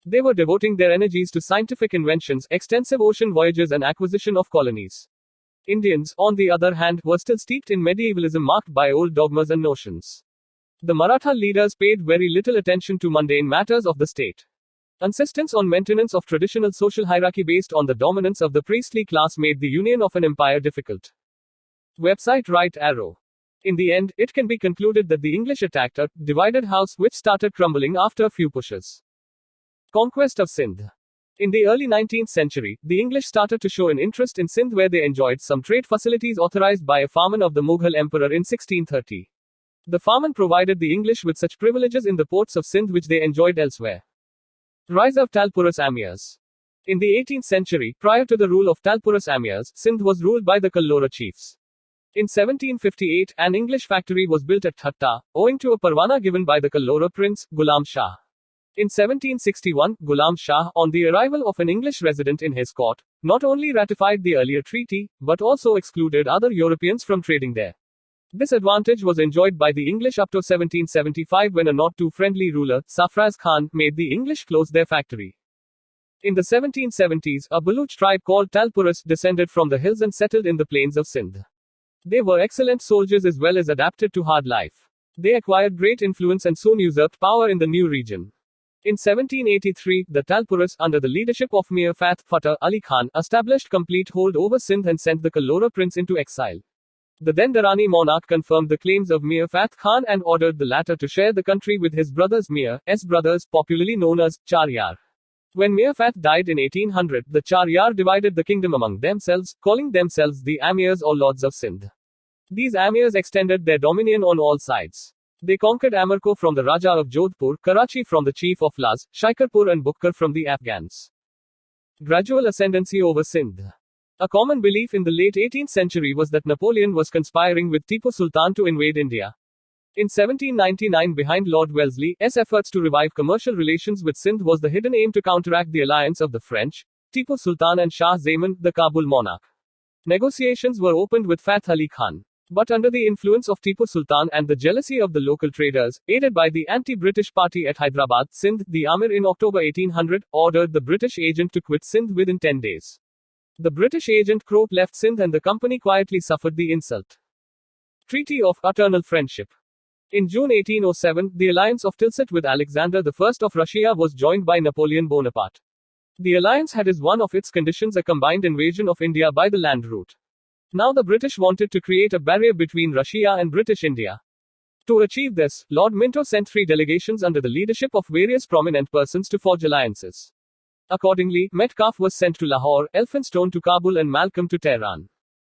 They were devoting their energies to scientific inventions, extensive ocean voyages, and acquisition of colonies. Indians, on the other hand, were still steeped in medievalism marked by old dogmas and notions. The Maratha leaders paid very little attention to mundane matters of the state. Insistence on maintenance of traditional social hierarchy based on the dominance of the priestly class made the union of an empire difficult. Website right arrow. In the end, it can be concluded that the English attacked a divided house which started crumbling after a few pushes. Conquest of Sindh. In the early 19th century, the English started to show an interest in Sindh where they enjoyed some trade facilities authorized by a Farman of the Mughal emperor in 1630. The Farman provided the English with such privileges in the ports of Sindh which they enjoyed elsewhere. Rise of Talpurus Amirs. In the 18th century, prior to the rule of Talpurus Amirs, Sindh was ruled by the Kallora chiefs. In 1758, an English factory was built at Thatta, owing to a parwana given by the Kallora prince, Ghulam Shah. In 1761, Ghulam Shah, on the arrival of an English resident in his court, not only ratified the earlier treaty, but also excluded other Europeans from trading there. This advantage was enjoyed by the English up to 1775 when a not too friendly ruler, Safraz Khan, made the English close their factory. In the 1770s, a Baluch tribe called Talpurus descended from the hills and settled in the plains of Sindh. They were excellent soldiers as well as adapted to hard life. They acquired great influence and soon usurped power in the new region. In 1783, the Talpurus, under the leadership of Mir Fath Fateh Ali Khan, established complete hold over Sindh and sent the Kallora prince into exile. The then Durrani monarch confirmed the claims of Mir Fath Khan and ordered the latter to share the country with his brothers Mir's brothers, popularly known as Char Yar. When Mir Fath died in 1800, the Char Yar divided the kingdom among themselves, calling themselves the Amirs or Lords of Sindh. These Amirs extended their dominion on all sides. They conquered Amarko from the Raja of Jodhpur, Karachi from the chief of Laz, Shikarpur and Bukkar from the Afghans. Gradual ascendancy over Sindh. A common belief in the late 18th century was that Napoleon was conspiring with Tipu Sultan to invade India. In 1799, behind Lord Wellesley's efforts to revive commercial relations with Sindh was the hidden aim to counteract the alliance of the French, Tipu Sultan and Shah Zaman, the Kabul monarch. Negotiations were opened with Fath Ali Khan. But under the influence of Tipu Sultan and the jealousy of the local traders, aided by the anti-British party at Hyderabad, Sindh, the Amir in October 1800, ordered the British agent to quit Sindh within 10 days. The British agent Crope left Sindh and the company quietly suffered the insult. Treaty of Paternal Friendship. In June 1807, the alliance of Tilsit with Alexander I of Russia was joined by Napoleon Bonaparte. The alliance had as one of its conditions a combined invasion of India by the land route. Now the British wanted to create a barrier between Russia and British India. To achieve this, Lord Minto sent 3 delegations under the leadership of various prominent persons to forge alliances. Accordingly, Metcalfe was sent to Lahore, Elphinstone to Kabul and Malcolm to Tehran.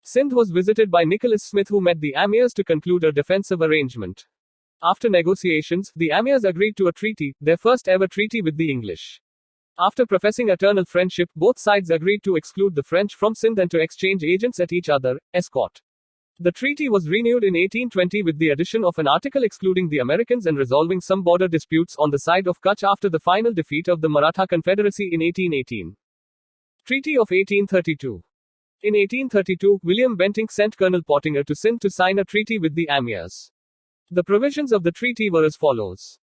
Sindh was visited by Nicholas Smith who met the Amirs to conclude a defensive arrangement. After negotiations, the Amirs agreed to a treaty, their first ever treaty with the English. After professing eternal friendship, both sides agreed to exclude the French from Sindh and to exchange agents at each other's court. The treaty was renewed in 1820 with the addition of an article excluding the Americans and resolving some border disputes on the side of Kutch after the final defeat of the Maratha Confederacy in 1818. Treaty of 1832. In 1832, William Bentinck sent Colonel Pottinger to Sindh to sign a treaty with the Amirs. The provisions of the treaty were as follows.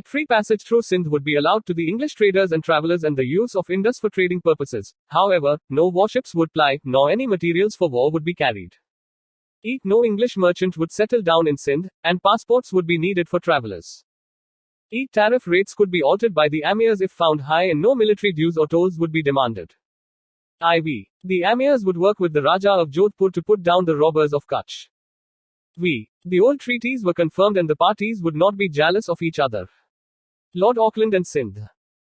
Free passage through Sindh would be allowed to the English traders and travelers and the use of Indus for trading purposes. However, no warships would ply, nor any materials for war would be carried. No English merchant would settle down in Sindh, and passports would be needed for travelers. Tariff rates could be altered by the Amirs if found high and no military dues or tolls would be demanded. The Amirs would work with the Raja of Jodhpur to put down the robbers of Kutch. The old treaties were confirmed and the parties would not be jealous of each other. Lord Auckland and Sindh.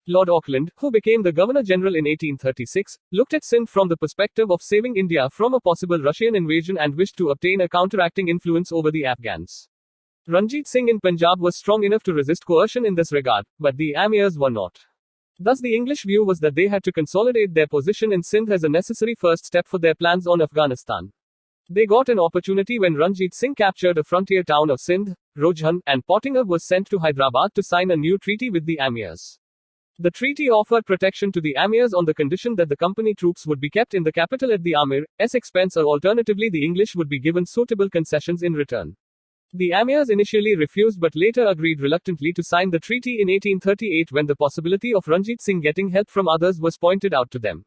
Lord Auckland, who became the Governor-General in 1836, looked at Sindh from the perspective of saving India from a possible Russian invasion and wished to obtain a counteracting influence over the Afghans. Ranjit Singh in Punjab was strong enough to resist coercion in this regard, but the Amirs were not. Thus the English view was that they had to consolidate their position in Sindh as a necessary first step for their plans on Afghanistan. They got an opportunity when Ranjit Singh captured a frontier town of Sindh, Rojhan, and Pottinger was sent to Hyderabad to sign a new treaty with the Amirs. The treaty offered protection to the Amirs on the condition that the company troops would be kept in the capital at the Amir's expense or alternatively the English would be given suitable concessions in return. The Amirs initially refused but later agreed reluctantly to sign the treaty in 1838 when the possibility of Ranjit Singh getting help from others was pointed out to them.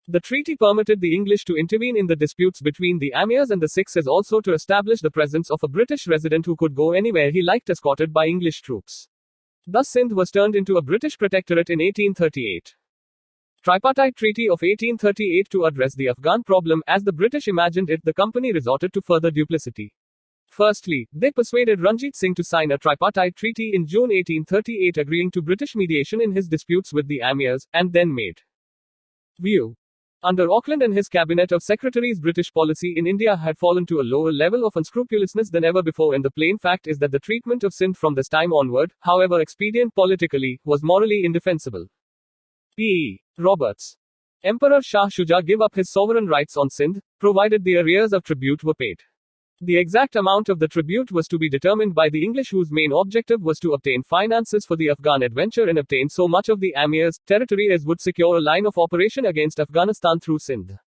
The treaty permitted the English to intervene in the disputes between the Amirs and the Sikhs as also to establish the presence of a British resident who could go anywhere he liked escorted by English troops. Thus Sindh was turned into a British protectorate in 1838. Tripartite Treaty of 1838 to address the Afghan problem as the British imagined it, the company resorted to further duplicity. Firstly, they persuaded Ranjit Singh to sign a tripartite treaty in June 1838 agreeing to British mediation in his disputes with the Amirs, and then made View. Under Auckland and his cabinet of secretaries, British policy in India had fallen to a lower level of unscrupulousness than ever before, and the plain fact is that the treatment of Sindh from this time onward, however expedient politically, was morally indefensible. P. Roberts. Emperor Shah Shuja gave up his sovereign rights on Sindh, provided the arrears of tribute were paid. The exact amount of the tribute was to be determined by the English, whose main objective was to obtain finances for the Afghan adventure and obtain so much of the Amirs territory as would secure a line of operation against Afghanistan through Sindh.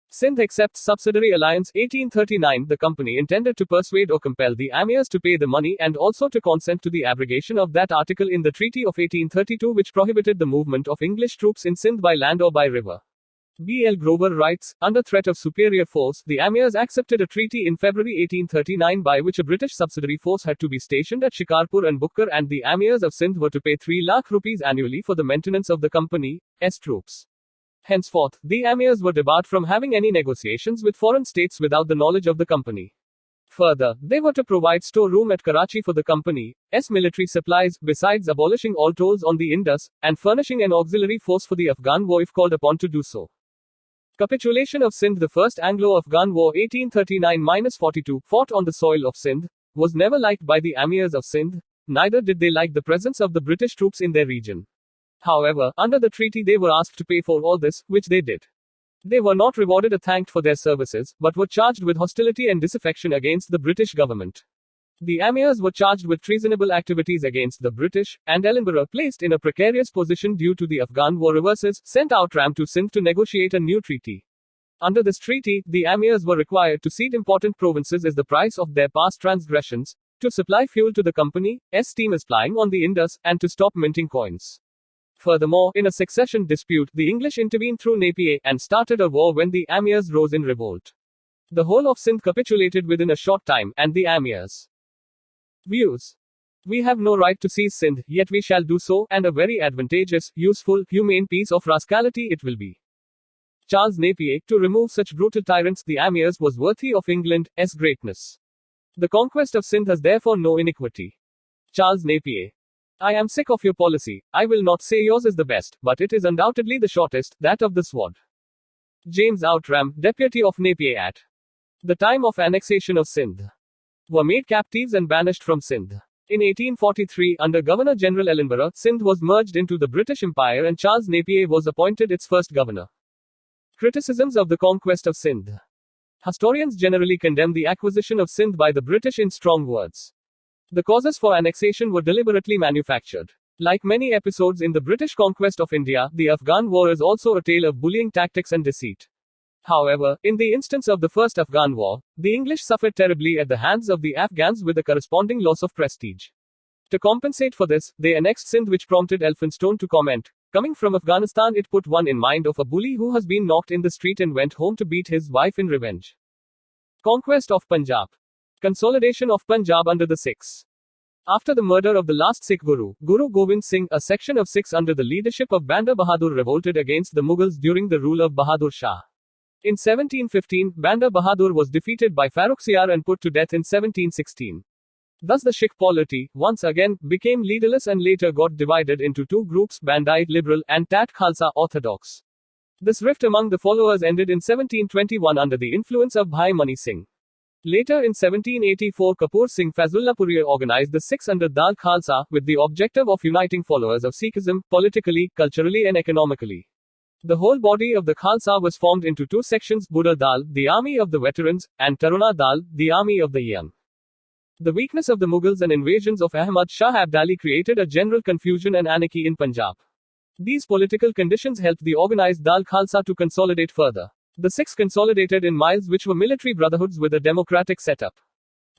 Sindh accepts Subsidiary Alliance 1839. The company intended to persuade or compel the Amirs to pay the money and also to consent to the abrogation of that article in the Treaty of 1832 which prohibited the movement of English troops in Sindh by land or by river. B. L. Grover writes, under threat of superior force, the Amirs accepted a treaty in February 1839 by which a British subsidiary force had to be stationed at Shikarpur and Bukkar, and the Amirs of Sindh were to pay 3 lakh rupees annually for the maintenance of the company's troops. Henceforth, the Amirs were debarred from having any negotiations with foreign states without the knowledge of the company. Further, they were to provide storeroom at Karachi for the company's military supplies, besides abolishing all tolls on the Indus, and furnishing an auxiliary force for the Afghan war if called upon to do so. Capitulation of Sindh. The First Anglo-Afghan War 1839-42, fought on the soil of Sindh, was never liked by the Amirs of Sindh, neither did they like the presence of the British troops in their region. However, under the treaty they were asked to pay for all this, which they did. They were not rewarded or thanked for their services, but were charged with hostility and disaffection against the British government. The Amirs were charged with treasonable activities against the British, and Ellenborough, placed in a precarious position due to the Afghan war reverses, sent out Ram to Sindh to negotiate a new treaty. Under this treaty, the Amirs were required to cede important provinces as the price of their past transgressions, to supply fuel to the company's steamers plying on the Indus, and to stop minting coins. Furthermore, in a succession dispute, the English intervened through Napier, and started a war when the Amirs rose in revolt. The whole of Sindh capitulated within a short time, and the Amirs. Views. We have no right to seize Sindh, yet we shall do so, and a very advantageous, useful, humane piece of rascality it will be. Charles Napier. To remove such brutal tyrants, the Amirs, was worthy of England's greatness. The conquest of Sindh has therefore no iniquity. Charles Napier. I am sick of your policy. I will not say yours is the best, but it is undoubtedly the shortest, that of the sword. James Outram, deputy of Napier at the time of annexation of Sindh, were made captives and banished from Sindh. In 1843, under Governor-General Ellenborough, Sindh was merged into the British Empire and Charles Napier was appointed its first governor. Criticisms of the conquest of Sindh. Historians generally condemn the acquisition of Sindh by the British in strong words. The causes for annexation were deliberately manufactured. Like many episodes in the British conquest of India, the Afghan War is also a tale of bullying tactics and deceit. However, in the instance of the First Afghan War, the English suffered terribly at the hands of the Afghans with a corresponding loss of prestige. To compensate for this, they annexed Sindh, which prompted Elphinstone to comment, coming from Afghanistan it put one in mind of a bully who has been knocked in the street and went home to beat his wife in revenge. Conquest of Punjab. Consolidation of Punjab under the Sikhs. After the murder of the last Sikh Guru, Guru Gobind Singh, a section of Sikhs under the leadership of Banda Bahadur revolted against the Mughals during the rule of Bahadur Shah. In 1715, Banda Bahadur was defeated by Farrukhsiyar and put to death in 1716. Thus the Sikh polity, once again, became leaderless and later got divided into two groups, Bandite liberal and Tat Khalsa orthodox. This rift among the followers ended in 1721 under the influence of Bhai Mani Singh. Later in 1784, Kapur Singh Fazullahpuri organized the Sikhs under Dal Khalsa, with the objective of uniting followers of Sikhism, politically, culturally and economically. The whole body of the Khalsa was formed into two sections, Buddha Dal, the army of the veterans, and Taruna Dal, the army of the young. The weakness of the Mughals and invasions of Ahmad Shah Abdali created a general confusion and anarchy in Punjab. These political conditions helped the organized Dal Khalsa to consolidate further. The Sikhs consolidated in miles, which were military brotherhoods with a democratic setup.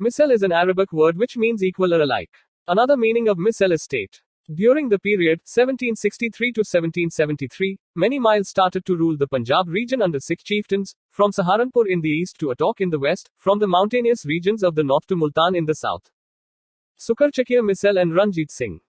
Misl is an Arabic word which means equal or alike. Another meaning of misl is state. During the period 1763 to 1773, many miles started to rule the Punjab region under Sikh chieftains, from Saharanpur in the east to Attock in the west, from the mountainous regions of the north to Multan in the south. Sukarchakia Misl and Ranjit Singh.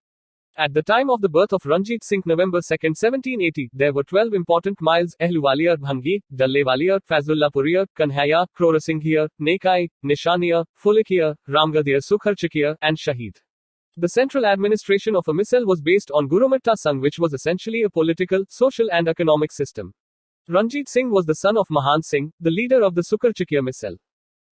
At the time of the birth of Ranjit Singh, November 2, 1780, there were 12 important miles: Ahluwalia, Bhangi, Dallewalia, Fazullahpuriya, Kanhaiya, Krorasinghia, Nekai, Nishaniya, Fulikiya, Ramgadhia, Sukharchakia, and Shahid. The central administration of a misl was based on Gurumatta Sangh, which was essentially a political, social and economic system. Ranjit Singh was the son of Mahan Singh, the leader of the Sukar-Chakya misl.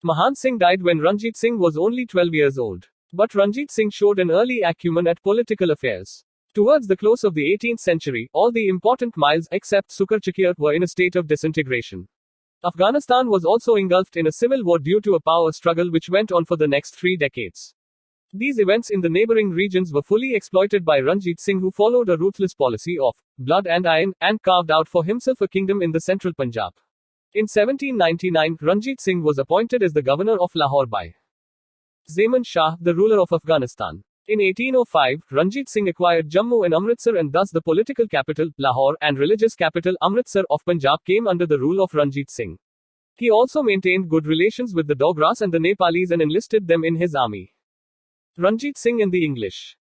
Mahan Singh died when Ranjit Singh was only 12 years old. But Ranjit Singh showed an early acumen at political affairs. Towards the close of the 18th century, all the important miles except Sukar-Chakya were in a state of disintegration. Afghanistan was also engulfed in a civil war due to a power struggle which went on for the next 3 decades. These events in the neighboring regions were fully exploited by Ranjit Singh, who followed a ruthless policy of blood and iron, and carved out for himself a kingdom in the central Punjab. In 1799, Ranjit Singh was appointed as the governor of Lahore by Zaman Shah, the ruler of Afghanistan. In 1805, Ranjit Singh acquired Jammu and Amritsar, and thus the political capital, Lahore, and religious capital, Amritsar, of Punjab came under the rule of Ranjit Singh. He also maintained good relations with the Dogras and the Nepalis and enlisted them in his army. Ranjit Singh and the English.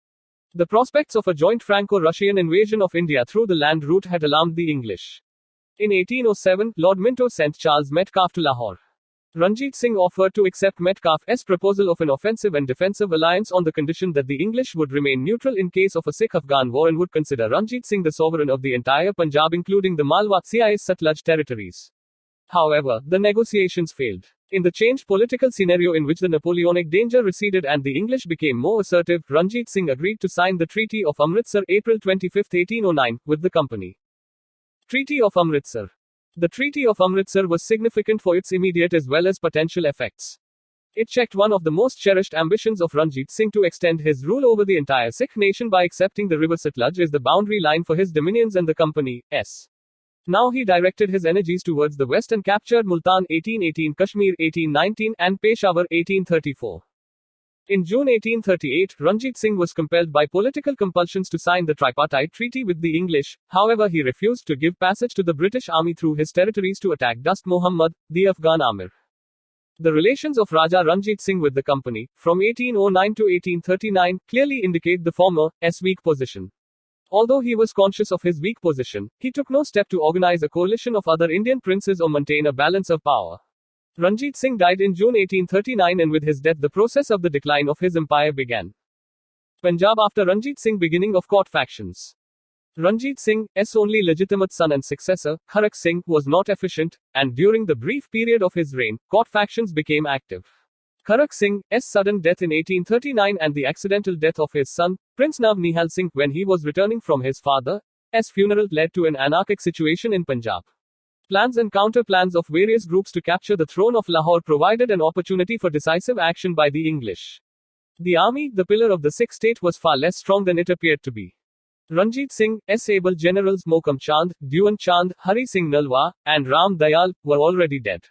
The prospects of a joint Franco-Russian invasion of India through the land route had alarmed the English. In 1807, Lord Minto sent Charles Metcalfe to Lahore. Ranjit Singh offered to accept Metcalfe's proposal of an offensive and defensive alliance on the condition that the English would remain neutral in case of a Sikh-Afghan war and would consider Ranjit Singh the sovereign of the entire Punjab, including the Malwa CIS Sutlej territories. However, the negotiations failed. In the changed political scenario in which the Napoleonic danger receded and the English became more assertive, Ranjit Singh agreed to sign the Treaty of Amritsar April 25, 1809, with the company. Treaty of Amritsar. The Treaty of Amritsar was significant for its immediate as well as potential effects. It checked one of the most cherished ambitions of Ranjit Singh to extend his rule over the entire Sikh nation by accepting the river Sutlej as the boundary line for his dominions and the company's. Now he directed his energies towards the west and captured Multan 1818, Kashmir 1819, and Peshawar 1834. In June 1838, Ranjit Singh was compelled by political compulsions to sign the tripartite treaty with the English. However, he refused to give passage to the British army through his territories to attack Dost Muhammad, the Afghan Amir. The relations of Raja Ranjit Singh with the company, from 1809 to 1839, clearly indicate the former's weak position. Although he was conscious of his weak position, he took no step to organize a coalition of other Indian princes or maintain a balance of power. Ranjit Singh died in June 1839, and with his death the process of the decline of his empire began. Punjab after Ranjit Singh, beginning of court factions. Ranjit Singh's only legitimate son and successor, Kharak Singh, was not efficient, and during the brief period of his reign, court factions became active. Kharak Singh's sudden death in 1839 and the accidental death of his son, Prince Nav Nihal Singh, when he was returning from his father's funeral, led to an anarchic situation in Punjab. Plans and counter-plans of various groups to capture the throne of Lahore provided an opportunity for decisive action by the English. The army, the pillar of the Sikh state, was far less strong than it appeared to be. Ranjit Singh's able generals Mokam Chand, Dewan Chand, Hari Singh Nalwa, and Ram Dayal were already dead.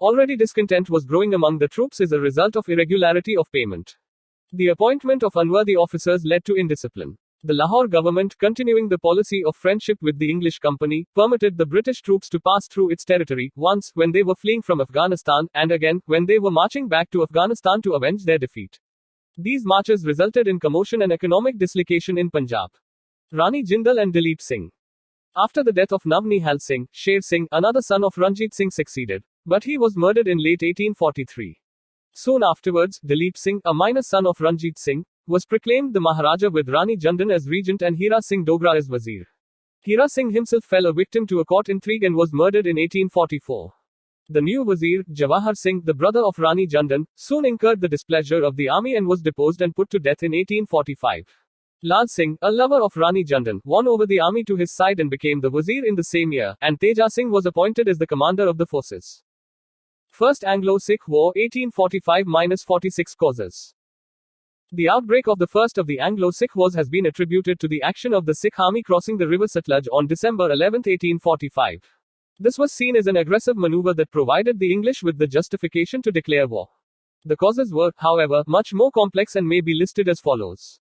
Already discontent was growing among the troops as a result of irregularity of payment. The appointment of unworthy officers led to indiscipline. The Lahore government, continuing the policy of friendship with the English company, permitted the British troops to pass through its territory, once when they were fleeing from Afghanistan, and again when they were marching back to Afghanistan to avenge their defeat. These marches resulted in commotion and economic dislocation in Punjab. Rani Jindal and Dalip Singh. After the death of Nav Nihal Singh, Sher Singh, another son of Ranjit Singh, succeeded, but he was murdered in late 1843. Soon afterwards, Dalip Singh, a minor son of Ranjit Singh, was proclaimed the Maharaja with Rani Jandan as regent and Hira Singh Dogra as Wazir. Hira Singh himself fell a victim to a court intrigue and was murdered in 1844. The new Wazir, Jawahar Singh, the brother of Rani Jandan, soon incurred the displeasure of the army and was deposed and put to death in 1845. Lal Singh, a lover of Rani Jandan, won over the army to his side and became the Wazir in the same year, and Teja Singh was appointed as the commander of the forces. First Anglo-Sikh War 1845-46 causes. The outbreak of the first of the Anglo-Sikh Wars has been attributed to the action of the Sikh army crossing the river Sutlej on December 11, 1845. This was seen as an aggressive maneuver that provided the English with the justification to declare war. The causes were, however, much more complex and may be listed as follows.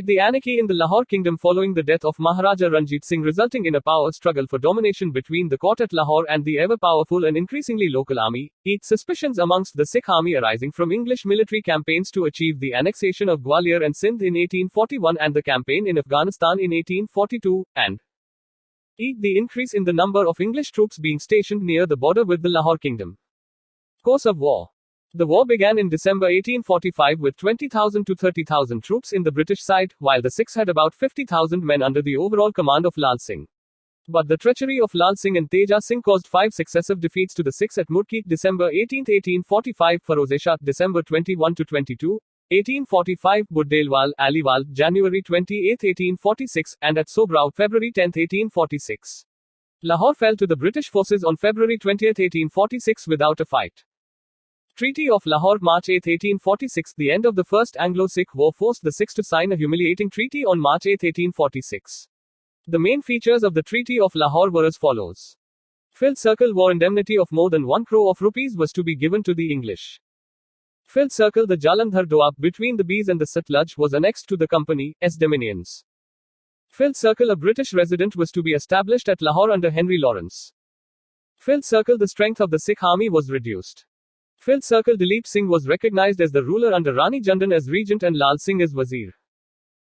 The anarchy in the Lahore kingdom following the death of Maharaja Ranjit Singh, resulting in a power struggle for domination between the court at Lahore and the ever-powerful and increasingly local army. Suspicions amongst the Sikh army arising from English military campaigns to achieve the annexation of Gwalior and Sindh in 1841 and the campaign in Afghanistan in 1842, and the increase in the number of English troops being stationed near the border with the Lahore kingdom. Course of war. The war began in December 1845 with 20,000 to 30,000 troops in the British side, while the Sikhs had about 50,000 men under the overall command of Lal Singh. But the treachery of Lal Singh and Teja Singh caused 5 successive defeats to the Sikhs at Murki, December 18, 1845, Ferozeshah, December 21 to 22, 1845, Buddelwal, Aliwal, January 28, 1846, and at Sobraw, February 10, 1846. Lahore fell to the British forces on February 20, 1846 without a fight. Treaty of Lahore, March 8, 1846. The end of the First Anglo-Sikh War forced the Sikhs to sign a humiliating treaty on March 8, 1846. The main features of the Treaty of Lahore were as follows. Filled Circle war indemnity of more than 1 crore of rupees was to be given to the English. Filled Circle, the Jalandhar Doab between the Bees and the Satluj, was annexed to the company's dominions. Filled Circle, a British resident, was to be established at Lahore under Henry Lawrence. Filled Circle, the strength of the Sikh army was reduced. Filled Circle, Dalip Singh was recognized as the ruler under Rani Jandan as regent and Lal Singh as wazir.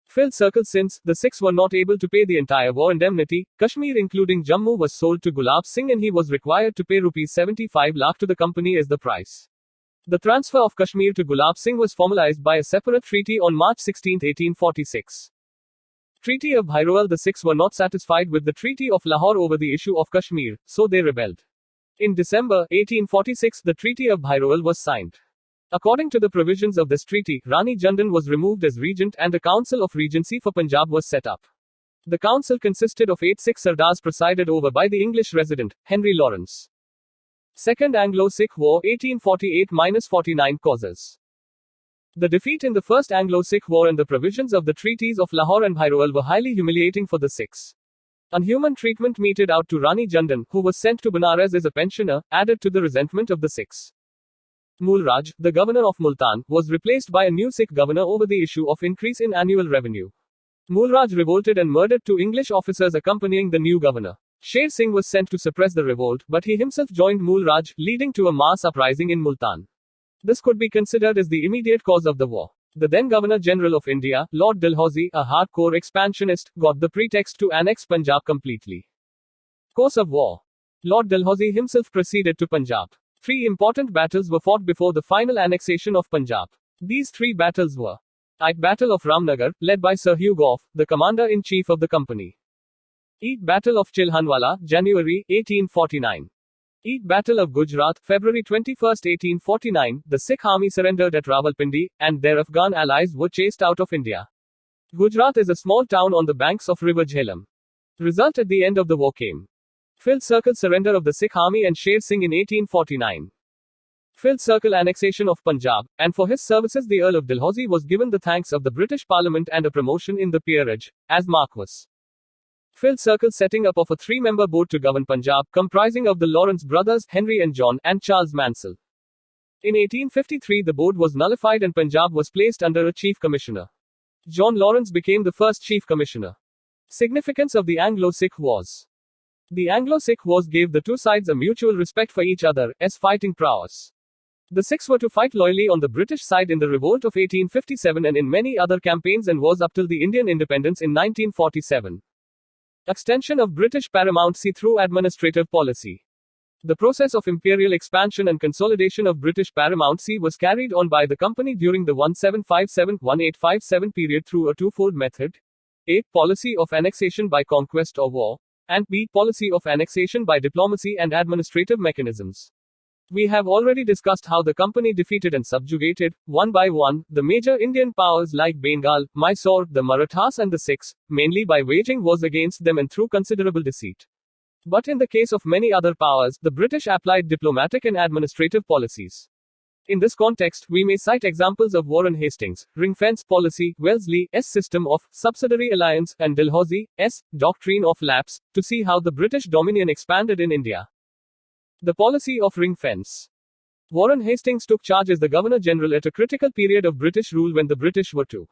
Filled Circle, since the Sikhs were not able to pay the entire war indemnity, Kashmir including Jammu was sold to Gulab Singh and he was required to pay rupees 75 lakh to the company as the price. The transfer of Kashmir to Gulab Singh was formalized by a separate treaty on March 16, 1846. Treaty of Bhairowal. The Sikhs were not satisfied with the Treaty of Lahore over the issue of Kashmir, so they rebelled. In December 1846, the Treaty of Bhairowal was signed. According to the provisions of this treaty, Rani Jandan was removed as regent and a council of regency for Punjab was set up. The council consisted of 8 Sikh Sardars presided over by the English resident, Henry Lawrence. Second Anglo-Sikh War, 1848-49 causes. The defeat in the First Anglo-Sikh War and the provisions of the treaties of Lahore and Bhairowal were highly humiliating for the Sikhs. Unhuman treatment meted out to Rani Jandan, who was sent to Banaras as a pensioner, added to the resentment of the Sikhs. Mulraj, the governor of Multan, was replaced by a new Sikh governor over the issue of increase in annual revenue. Mulraj revolted and murdered 2 English officers accompanying the new governor. Sher Singh was sent to suppress the revolt, but he himself joined Mulraj, leading to a mass uprising in Multan. This could be considered as the immediate cause of the war. The then Governor General of India, Lord Dalhousie, a hardcore expansionist, got the pretext to annex Punjab completely. Course of war. Lord Dalhousie himself proceeded to Punjab. 3 important battles were fought before the final annexation of Punjab. These 3 battles were: Eid Battle of Ramnagar, led by Sir Hugh Gough, the commander-in-chief of the company. Eid Battle of Chilhanwala, January 1849. Eid Battle of Gujarat, February 21, 1849. The Sikh army surrendered at Rawalpindi, and their Afghan allies were chased out of India. Gujarat is a small town on the banks of River Jhelum. Result at the end of the war came. Filled Circle surrender of the Sikh army and Sher Singh in 1849. Filled Circle annexation of Punjab, and for his services the Earl of Dalhousie was given the thanks of the British Parliament and a promotion in the peerage, as Marquess. Filled Circle setting up of a 3-member board to govern Punjab, comprising of the Lawrence brothers, Henry and John, and Charles Mansell. In 1853 the board was nullified and Punjab was placed under a chief commissioner. John Lawrence became the first chief commissioner. Significance of the Anglo-Sikh Wars. The Anglo-Sikh Wars gave the 2 sides a mutual respect for each other, as fighting prowess. The Sikhs were to fight loyally on the British side in the revolt of 1857 and in many other campaigns and wars up till the Indian independence in 1947. Extension of British paramountcy through administrative policy. The process of imperial expansion and consolidation of British paramountcy was carried on by the company during the 1757-1857 period through a twofold method. A. Policy of annexation by conquest or war. And B. Policy of annexation by diplomacy and administrative mechanisms. We have already discussed how the company defeated and subjugated, one by one, the major Indian powers like Bengal, Mysore, the Marathas and the Sikhs, mainly by waging wars against them and through considerable deceit. But in the case of many other powers, the British applied diplomatic and administrative policies. In this context, we may cite examples of Warren Hastings' ring-fence policy, Wellesley's system of subsidiary alliance, and Dalhousie's doctrine of lapse, to see how the British dominion expanded in India. The policy of ring-fence. Warren Hastings took charge as the Governor-General at a critical period of British rule when the British were to.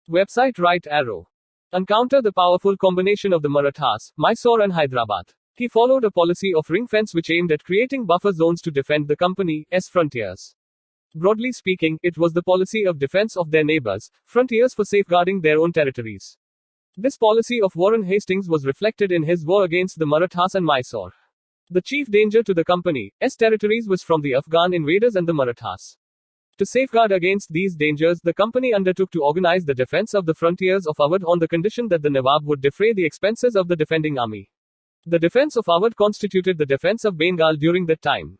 Website right arrow. Encounter the powerful combination of the Marathas, Mysore and Hyderabad. He followed a policy of ring-fence which aimed at creating buffer zones to defend the company's frontiers. Broadly speaking, it was the policy of defense of their neighbors' frontiers for safeguarding their own territories. This policy of Warren Hastings was reflected in his war against the Marathas and Mysore. The chief danger to the company's territories was from the Afghan invaders and the Marathas. To safeguard against these dangers, the company undertook to organize the defense of the frontiers of Awadh on the condition that the Nawab would defray the expenses of the defending army. The defense of Awadh constituted the defense of Bengal during that time.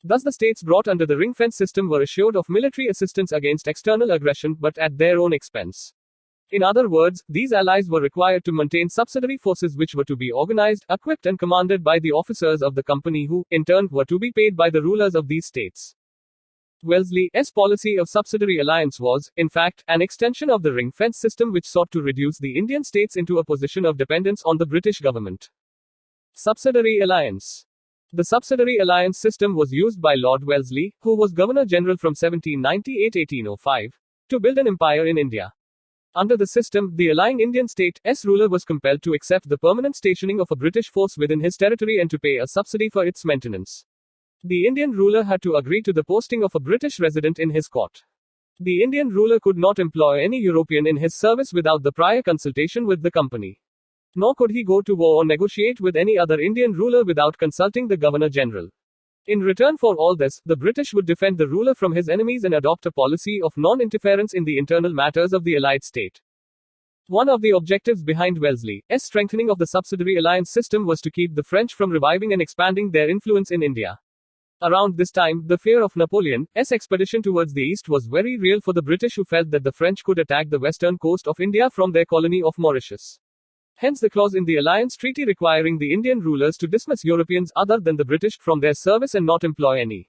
Thus the states brought under the ring-fence system were assured of military assistance against external aggression, but at their own expense. In other words, these allies were required to maintain subsidiary forces which were to be organized, equipped and commanded by the officers of the company who, in turn, were to be paid by the rulers of these states. Wellesley's policy of subsidiary alliance was, in fact, an extension of the ring-fence system which sought to reduce the Indian states into a position of dependence on the British government. Subsidiary alliance. The subsidiary alliance system was used by Lord Wellesley, who was Governor-General from 1798-1805, to build an empire in India. Under the system, the allying Indian state's ruler was compelled to accept the permanent stationing of a British force within his territory and to pay a subsidy for its maintenance. The Indian ruler had to agree to the posting of a British resident in his court. The Indian ruler could not employ any European in his service without the prior consultation with the company. Nor could he go to war or negotiate with any other Indian ruler without consulting the Governor-General. In return for all this, the British would defend the ruler from his enemies and adopt a policy of non-interference in the internal matters of the allied state. One of the objectives behind Wellesley's strengthening of the subsidiary alliance system was to keep the French from reviving and expanding their influence in India. Around this time, the fear of Napoleon's expedition towards the east was very real for the British, who felt that the French could attack the western coast of India from their colony of Mauritius. Hence the clause in the alliance treaty requiring the Indian rulers to dismiss Europeans other than the British from their service and not employ any.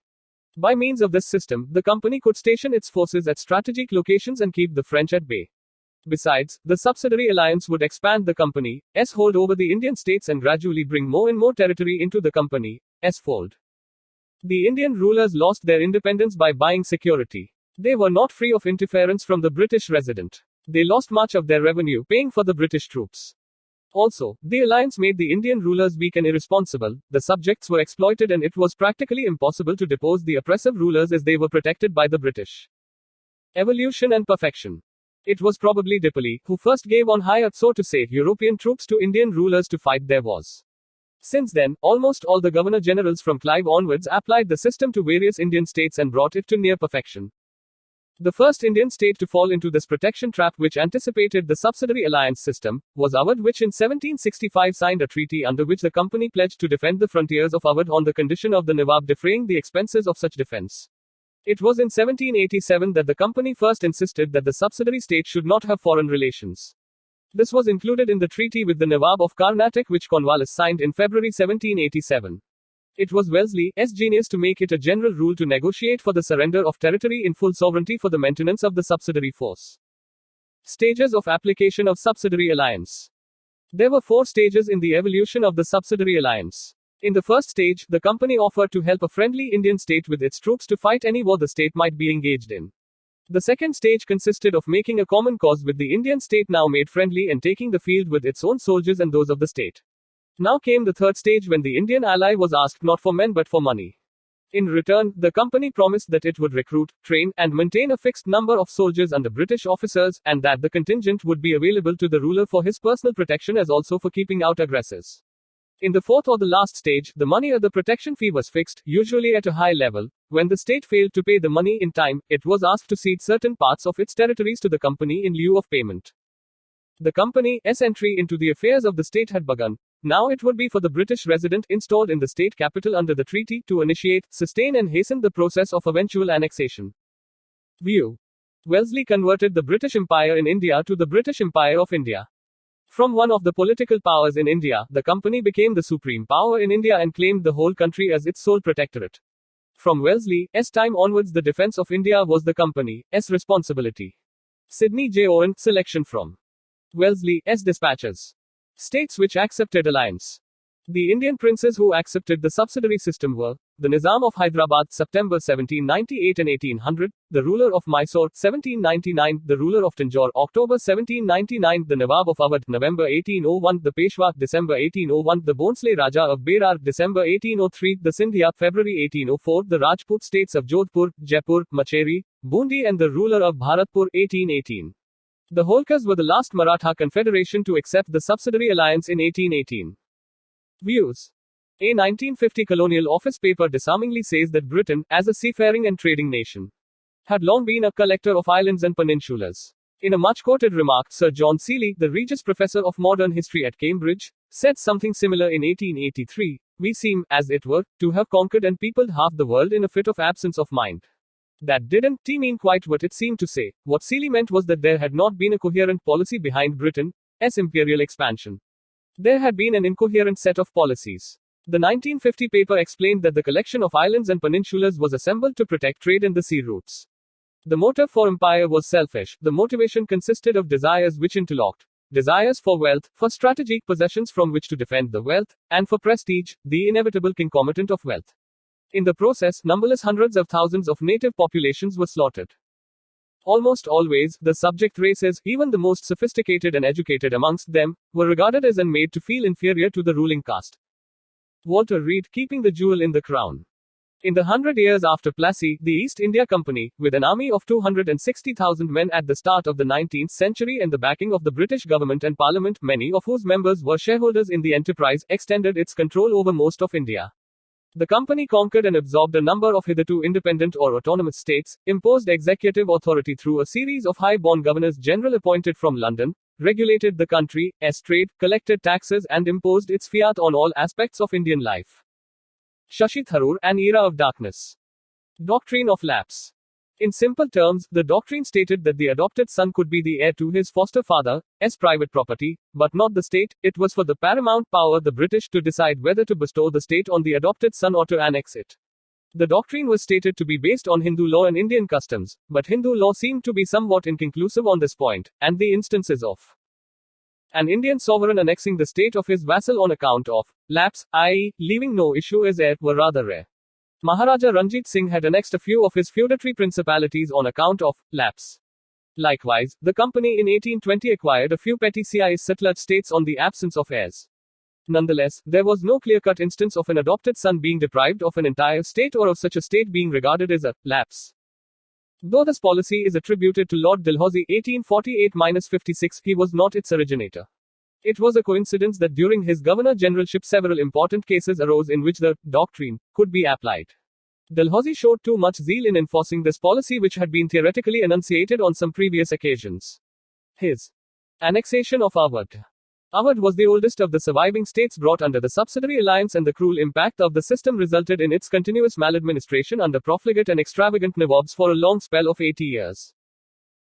By means of this system, the company could station its forces at strategic locations and keep the French at bay. Besides, the subsidiary alliance would expand the company's hold over the Indian states and gradually bring more and more territory into the company's fold. The Indian rulers lost their independence by buying security. They were not free of interference from the British resident. They lost much of their revenue paying for the British troops. Also, the alliance made the Indian rulers weak and irresponsible, the subjects were exploited, and it was practically impossible to depose the oppressive rulers as they were protected by the British. Evolution and perfection. It was probably Dipoli who first gave on hire, so to say, European troops to Indian rulers to fight their wars. Since then, almost all the governor-generals from Clive onwards applied the system to various Indian states and brought it to near perfection. The first Indian state to fall into this protection trap, which anticipated the subsidiary alliance system, was Awadh, which in 1765 signed a treaty under which the company pledged to defend the frontiers of Awadh on the condition of the Nawab defraying the expenses of such defense. It was in 1787 that the company first insisted that the subsidiary state should not have foreign relations. This was included in the treaty with the Nawab of Carnatic, which Cornwallis signed in February 1787. It was Wellesley's genius to make it a general rule to negotiate for the surrender of territory in full sovereignty for the maintenance of the subsidiary force. Stages of application of subsidiary alliance. There were 4 stages in the evolution of the subsidiary alliance. In the first stage, the company offered to help a friendly Indian state with its troops to fight any war the state might be engaged in. The second stage consisted of making a common cause with the Indian state now made friendly and taking the field with its own soldiers and those of the state. Now came the third stage, when the Indian ally was asked not for men but for money. In return, the company promised that it would recruit, train, and maintain a fixed number of soldiers under British officers, and that the contingent would be available to the ruler for his personal protection as also for keeping out aggressors. In the fourth or the last stage, the money or the protection fee was fixed, usually at a high level. When the state failed to pay the money in time, it was asked to cede certain parts of its territories to the company in lieu of payment. The company's entry into the affairs of the state had begun. Now it would be for the British resident installed in the state capital under the treaty to initiate, sustain and hasten the process of eventual annexation. View. Wellesley converted the British Empire in India to the British Empire of India. From one of the political powers in India, the company became the supreme power in India and claimed the whole country as its sole protectorate. From Wellesley's time onwards, the defense of India was the company's responsibility. Sidney J. Owen, selection from Wellesley's dispatches. States which accepted alliance. The Indian princes who accepted the subsidiary system were the Nizam of Hyderabad, September 1798 and 1800, the ruler of Mysore, 1799, the ruler of Tanjore, October 1799, the Nawab of Awadh, November 1801, the Peshwa, December 1801, the Bhonsle Raja of Berar, December 1803, the Sindhya, February 1804, the Rajput states of Jodhpur, Jaipur, Macheri, Bundi, and the ruler of Bharatpur, 1818. The Holkars were the last Maratha confederation to accept the subsidiary alliance in 1818. Views. A 1950 colonial office paper disarmingly says that Britain, as a seafaring and trading nation, had long been a collector of islands and peninsulas. In a much quoted remark, Sir John Seeley, the Regius Professor of Modern History at Cambridge, said something similar in 1883, "We seem, as it were, to have conquered and peopled half the world in a fit of absence of mind." That didn't mean quite what it seemed to say. What Seeley meant was that there had not been a coherent policy behind Britain's imperial expansion. There had been an incoherent set of policies. The 1950 paper explained that the collection of islands and peninsulas was assembled to protect trade and the sea routes. The motive for empire was selfish. The motivation consisted of desires which interlocked. Desires for wealth, for strategic possessions from which to defend the wealth, and for prestige, the inevitable concomitant of wealth. In the process, numberless hundreds of thousands of native populations were slaughtered. Almost always, the subject races, even the most sophisticated and educated amongst them, were regarded as and made to feel inferior to the ruling caste. Walter Reed, Keeping the Jewel in the Crown. In the 100 years after Plassey, the East India Company, with an army of 260,000 men at the start of the 19th century and the backing of the British government and parliament, many of whose members were shareholders in the enterprise, extended its control over most of India. The company conquered and absorbed a number of hitherto independent or autonomous states, imposed executive authority through a series of high-born governors general appointed from London, regulated the country's trade, collected taxes, and imposed its fiat on all aspects of Indian life. Shashi Tharoor, An Era of Darkness. Doctrine of Lapse. In simple terms, the doctrine stated that the adopted son could be the heir to his foster father's private property, but not the state. It was for the paramount power, the British, to decide whether to bestow the state on the adopted son or to annex it. The doctrine was stated to be based on Hindu law and Indian customs, but Hindu law seemed to be somewhat inconclusive on this point, and the instances of an Indian sovereign annexing the state of his vassal on account of lapse, i.e., leaving no issue as heir, were rather rare. Maharaja Ranjit Singh had annexed a few of his feudatory principalities on account of lapse. Likewise, the company in 1820 acquired a few petty CIS settler states on the absence of heirs. Nonetheless, there was no clear-cut instance of an adopted son being deprived of an entire state or of such a state being regarded as a lapse. Though this policy is attributed to Lord Dalhousie 1848-56, he was not its originator. It was a coincidence that during his governor-generalship several important cases arose in which the doctrine could be applied. Dalhousie showed too much zeal in enforcing this policy which had been theoretically enunciated on some previous occasions. His annexation of Awadh. Awadh was the oldest of the surviving states brought under the Subsidiary Alliance, and the cruel impact of the system resulted in its continuous maladministration under profligate and extravagant Nawabs for a long spell of 80 years.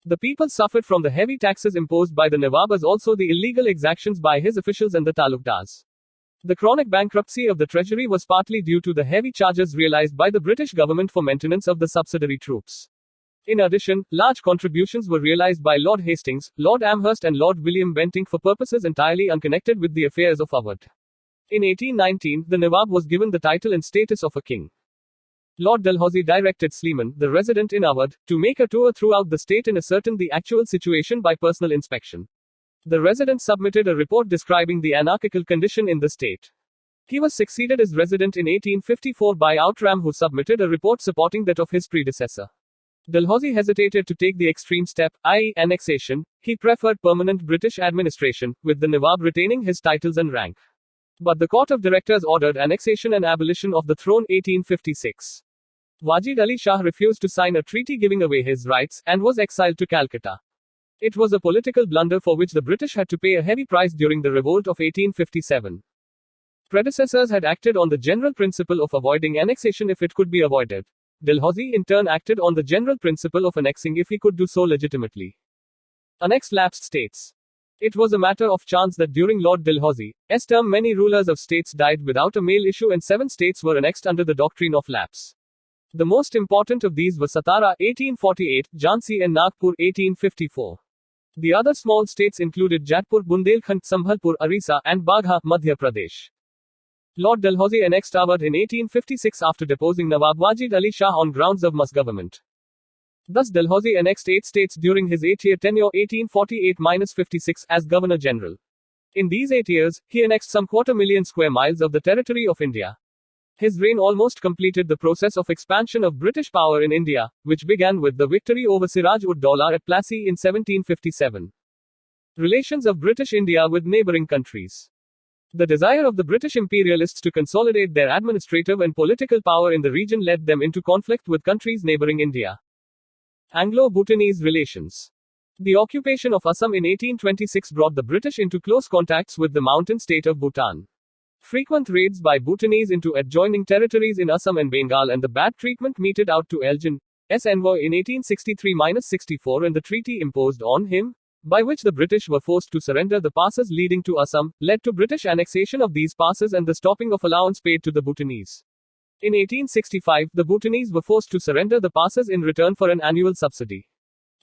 The people suffered from the heavy taxes imposed by the Nawab as also the illegal exactions by his officials and the talukdars. The chronic bankruptcy of the treasury was partly due to the heavy charges realized by the British government for maintenance of the subsidiary troops. In addition, large contributions were realized by Lord Hastings, Lord Amherst and Lord William Bentinck for purposes entirely unconnected with the affairs of Awadh. In 1819, the Nawab was given the title and status of a king. Lord Dalhousie directed Sleeman, the resident in Awadh, to make a tour throughout the state and ascertain the actual situation by personal inspection. The resident submitted a report describing the anarchical condition in the state. He was succeeded as resident in 1854 by Outram, who submitted a report supporting that of his predecessor. Dalhousie hesitated to take the extreme step, i.e., annexation. He preferred permanent British administration, with the Nawab retaining his titles and rank. But the Court of Directors ordered annexation and abolition of the throne 1856. Wajid Ali Shah refused to sign a treaty giving away his rights, and was exiled to Calcutta. It was a political blunder for which the British had to pay a heavy price during the revolt of 1857. Predecessors had acted on the general principle of avoiding annexation if it could be avoided. Dalhousie in turn acted on the general principle of annexing if he could do so legitimately. Annexed lapsed states. It was a matter of chance that during Lord Dalhousie's term many rulers of states died without a male issue and 7 states were annexed under the Doctrine of Lapse. The most important of these were Satara 1848, Jhansi and Nagpur 1854. The other small states included Jodhpur, Bundelkhand, Sambhalpur, Orissa, and Bagha, Madhya Pradesh. Lord Dalhousie annexed Awadh in 1856 after deposing Nawab Wajid Ali Shah on grounds of misgovernment. Thus Dalhousie annexed 8 states during his 8-year tenure 1848-56 as Governor-General. In these 8 years, he annexed some 250,000 square miles of the territory of India. His reign almost completed the process of expansion of British power in India, which began with the victory over Siraj-ud-Daulah at Plassey in 1757. Relations of British India with neighboring countries. The desire of the British imperialists to consolidate their administrative and political power in the region led them into conflict with countries neighboring India. Anglo-Bhutanese relations. The occupation of Assam in 1826 brought the British into close contacts with the mountain state of Bhutan. Frequent raids by Bhutanese into adjoining territories in Assam and Bengal and the bad treatment meted out to Elgin's envoy in 1863-64 and the treaty imposed on him, by which the British were forced to surrender the passes leading to Assam, led to British annexation of these passes and the stopping of allowance paid to the Bhutanese. In 1865, the Bhutanese were forced to surrender the passes in return for an annual subsidy.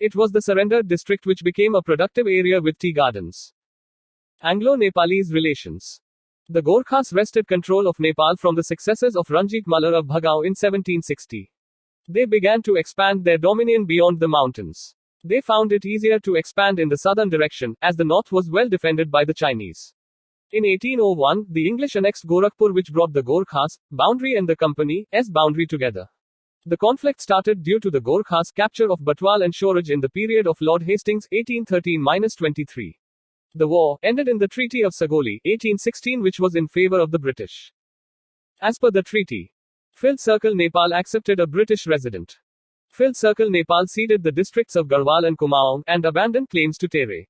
It was the surrendered district which became a productive area with tea gardens. Anglo-Nepalese relations. The Gorkhas wrested control of Nepal from the successors of Ranjit Mallar of Bhagao in 1760. They began to expand their dominion beyond the mountains. They found it easier to expand in the southern direction, as the north was well defended by the Chinese. In 1801, the English annexed Gorakhpur, which brought the Gorkhas' boundary and the company's boundary together. The conflict started due to the Gorkhas' capture of Batwal and Shoraj in the period of Lord Hastings, 1813-23. The war ended in the Treaty of Sagoli, 1816, which was in favor of the British. As per the treaty, Filled Circle Nepal accepted a British resident. Filled Circle Nepal ceded the districts of Garhwal and Kumaon, and abandoned claims to Tere.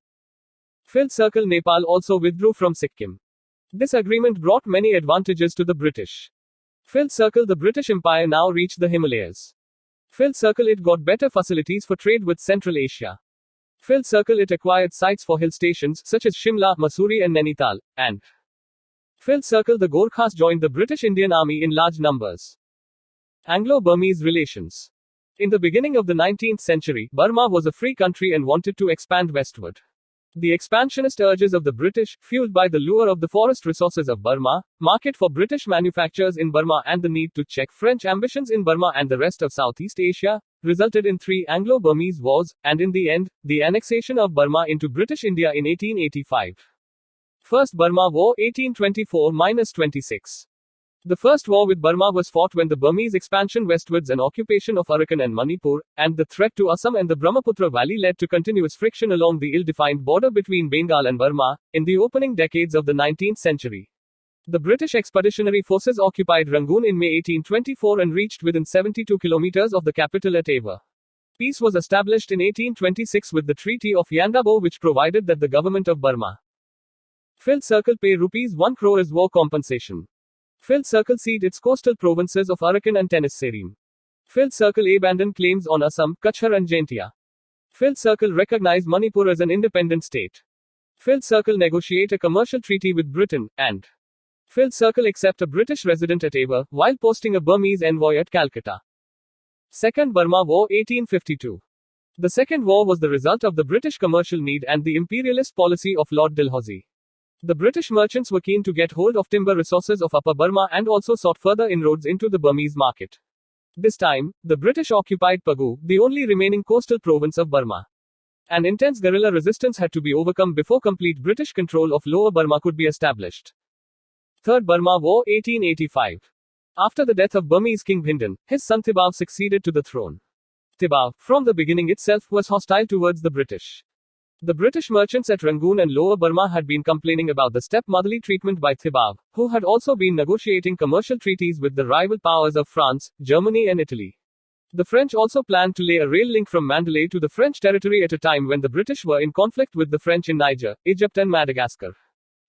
Filled Circle Nepal also withdrew from Sikkim. This agreement brought many advantages to the British. Filled Circle the British Empire now reached the Himalayas. Filled Circle it got better facilities for trade with Central Asia. Filled Circle it acquired sites for hill stations such as Shimla, Mussoorie and Nainital, and Filled Circle the Gorkhas joined the British Indian Army in large numbers. Anglo-Burmese relations. In the beginning of the 19th century, Burma was a free country and wanted to expand westward. The expansionist urges of the British, fueled by the lure of the forest resources of Burma, market for British manufactures in Burma and the need to check French ambitions in Burma and the rest of Southeast Asia, resulted in 3 Anglo-Burmese wars, and in the end, the annexation of Burma into British India in 1885. First Burma War 1824-26. The first war with Burma was fought when the Burmese expansion westwards and occupation of Arakan and Manipur, and the threat to Assam and the Brahmaputra Valley led to continuous friction along the ill-defined border between Bengal and Burma, in the opening decades of the 19th century. The British Expeditionary Forces occupied Rangoon in May 1824 and reached within 72 kilometers of the capital at Ava. Peace was established in 1826 with the Treaty of Yandabo, which provided that the government of Burma Filled Circle pay ₹1 crore as war compensation. Filled Circle cede its coastal provinces of Arakan and Tenasserim. Filled Circle abandoned claims on Assam, Kachhar and Jaintia. Filled Circle recognize Manipur as an independent state. Filled Circle negotiate a commercial treaty with Britain, and Filled Circle accept a British resident at Ava, while posting a Burmese envoy at Calcutta. Second Burma War 1852. The Second War was the result of the British commercial need and the imperialist policy of Lord Dalhousie. The British merchants were keen to get hold of timber resources of Upper Burma and also sought further inroads into the Burmese market. This time, the British occupied Pagu, the only remaining coastal province of Burma. An intense guerrilla resistance had to be overcome before complete British control of Lower Burma could be established. Third Burma War 1885. After the death of Burmese King Bhindan, his son Thibaw succeeded to the throne. Thibaw, from the beginning itself, was hostile towards the British. The British merchants at Rangoon and Lower Burma had been complaining about the stepmotherly treatment by Thibaw, who had also been negotiating commercial treaties with the rival powers of France, Germany and Italy. The French also planned to lay a rail link from Mandalay to the French territory at a time when the British were in conflict with the French in Niger, Egypt and Madagascar.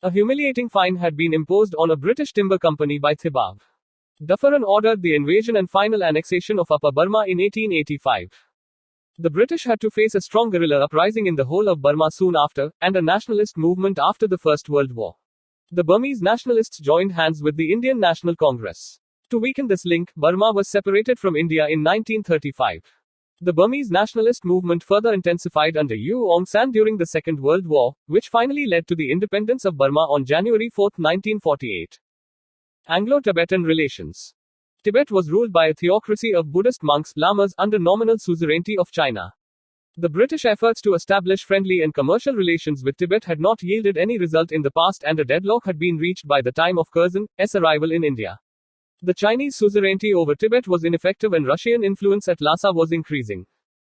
A humiliating fine had been imposed on a British timber company by Thibaw. Dufferin ordered the invasion and final annexation of Upper Burma in 1885. The British had to face a strong guerrilla uprising in the whole of Burma soon after, and a nationalist movement after the First World War. The Burmese nationalists joined hands with the Indian National Congress. To weaken this link, Burma was separated from India in 1935. The Burmese nationalist movement further intensified under U Aung San during the Second World War, which finally led to the independence of Burma on January 4, 1948. Anglo-Tibetan relations. Tibet was ruled by a theocracy of Buddhist monks, lamas, under nominal suzerainty of China. The British efforts to establish friendly and commercial relations with Tibet had not yielded any result in the past, and a deadlock had been reached by the time of Curzon's arrival in India. The Chinese suzerainty over Tibet was ineffective and Russian influence at Lhasa was increasing.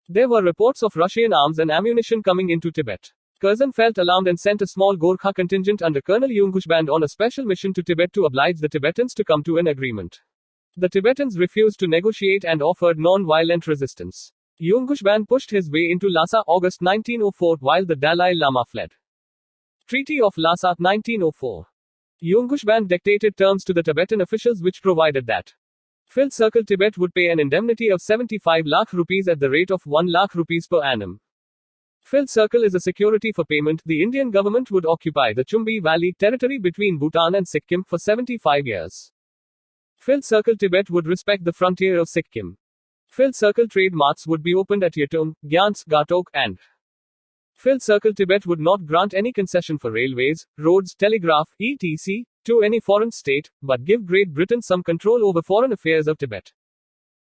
There were reports of Russian arms and ammunition coming into Tibet. Curzon felt alarmed and sent a small Gorkha contingent under Colonel Yungushband on a special mission to Tibet to oblige the Tibetans to come to an agreement. The Tibetans refused to negotiate and offered non-violent resistance. Yungushban pushed his way into Lhasa August 1904 while the Dalai Lama fled. Treaty of Lhasa 1904. Yungushban dictated terms to the Tibetan officials which provided that Filled Circle Tibet would pay an indemnity of 75 lakh rupees at the rate of 1 lakh rupees per annum. Filled Circle is a security for payment. The Indian government would occupy the Chumbi Valley territory between Bhutan and Sikkim for 75 years. Filled Circle Tibet would respect the frontier of Sikkim. Filled Circle trade marts would be opened at Yatung, Gyans, Gatok, and Filled Circle Tibet would not grant any concession for railways, roads, telegraph, etc. to any foreign state, but give Great Britain some control over foreign affairs of Tibet.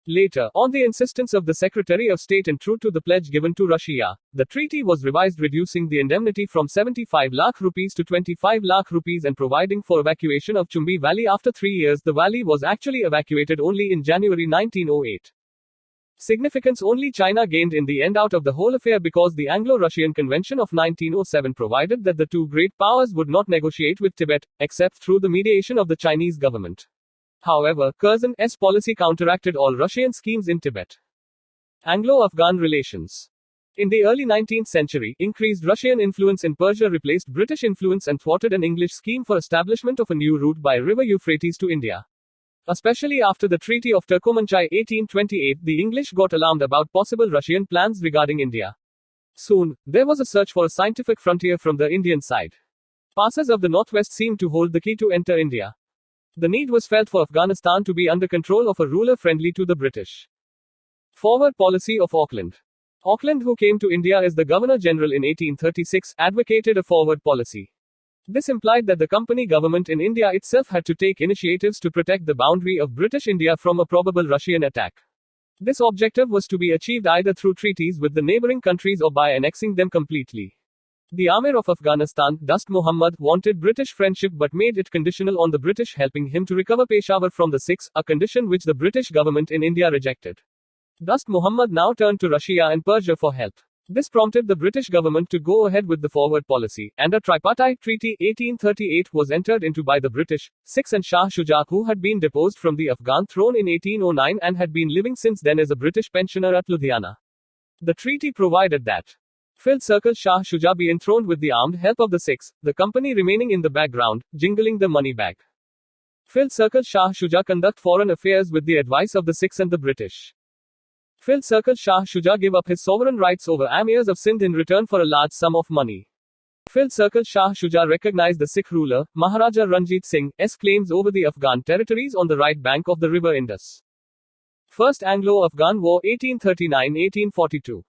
Later, on the insistence of the Secretary of State and true to the pledge given to Russia, the treaty was revised, reducing the indemnity from 75 lakh rupees to 25 lakh rupees and providing for evacuation of Chumbi Valley after 3 years. The valley was actually evacuated only in January 1908. Significance only China gained in the end out of the whole affair because the Anglo-Russian Convention of 1907 provided that the two great powers would not negotiate with Tibet, except through the mediation of the Chinese government. However, Curzon's policy counteracted all Russian schemes in Tibet. Anglo-Afghan relations. In the early 19th century, increased Russian influence in Persia replaced British influence and thwarted an English scheme for establishment of a new route by river Euphrates to India. Especially after the Treaty of Turcomanchai 1828, the English got alarmed about possible Russian plans regarding India. Soon, there was a search for a scientific frontier from the Indian side. Passes of the northwest seemed to hold the key to enter India. The need was felt for Afghanistan to be under control of a ruler friendly to the British. Forward policy of Auckland. Auckland, who came to India as the Governor-General in 1836, advocated a forward policy. This implied that the company government in India itself had to take initiatives to protect the boundary of British India from a probable Russian attack. This objective was to be achieved either through treaties with the neighboring countries or by annexing them completely. The Amir of Afghanistan, Dost Muhammad, wanted British friendship but made it conditional on the British helping him to recover Peshawar from the Sikhs, a condition which the British government in India rejected. Dost Muhammad now turned to Russia and Persia for help. This prompted the British government to go ahead with the forward policy, and a tripartite treaty 1838 was entered into by the British, Sikhs and Shah Shuja, who had been deposed from the Afghan throne in 1809 and had been living since then as a British pensioner at Ludhiana. The treaty provided that Filled Circle Shah Shuja be enthroned with the armed help of the Sikhs, the company remaining in the background, jingling the money bag. Filled Circle Shah Shuja conduct foreign affairs with the advice of the Sikhs and the British. Filled Circle Shah Shuja gave up his sovereign rights over Amirs of Sindh in return for a large sum of money. Filled Circle Shah Shuja recognized the Sikh ruler, Maharaja Ranjit Singh's claims over the Afghan territories on the right bank of the river Indus. First Anglo-Afghan War 1839-1842.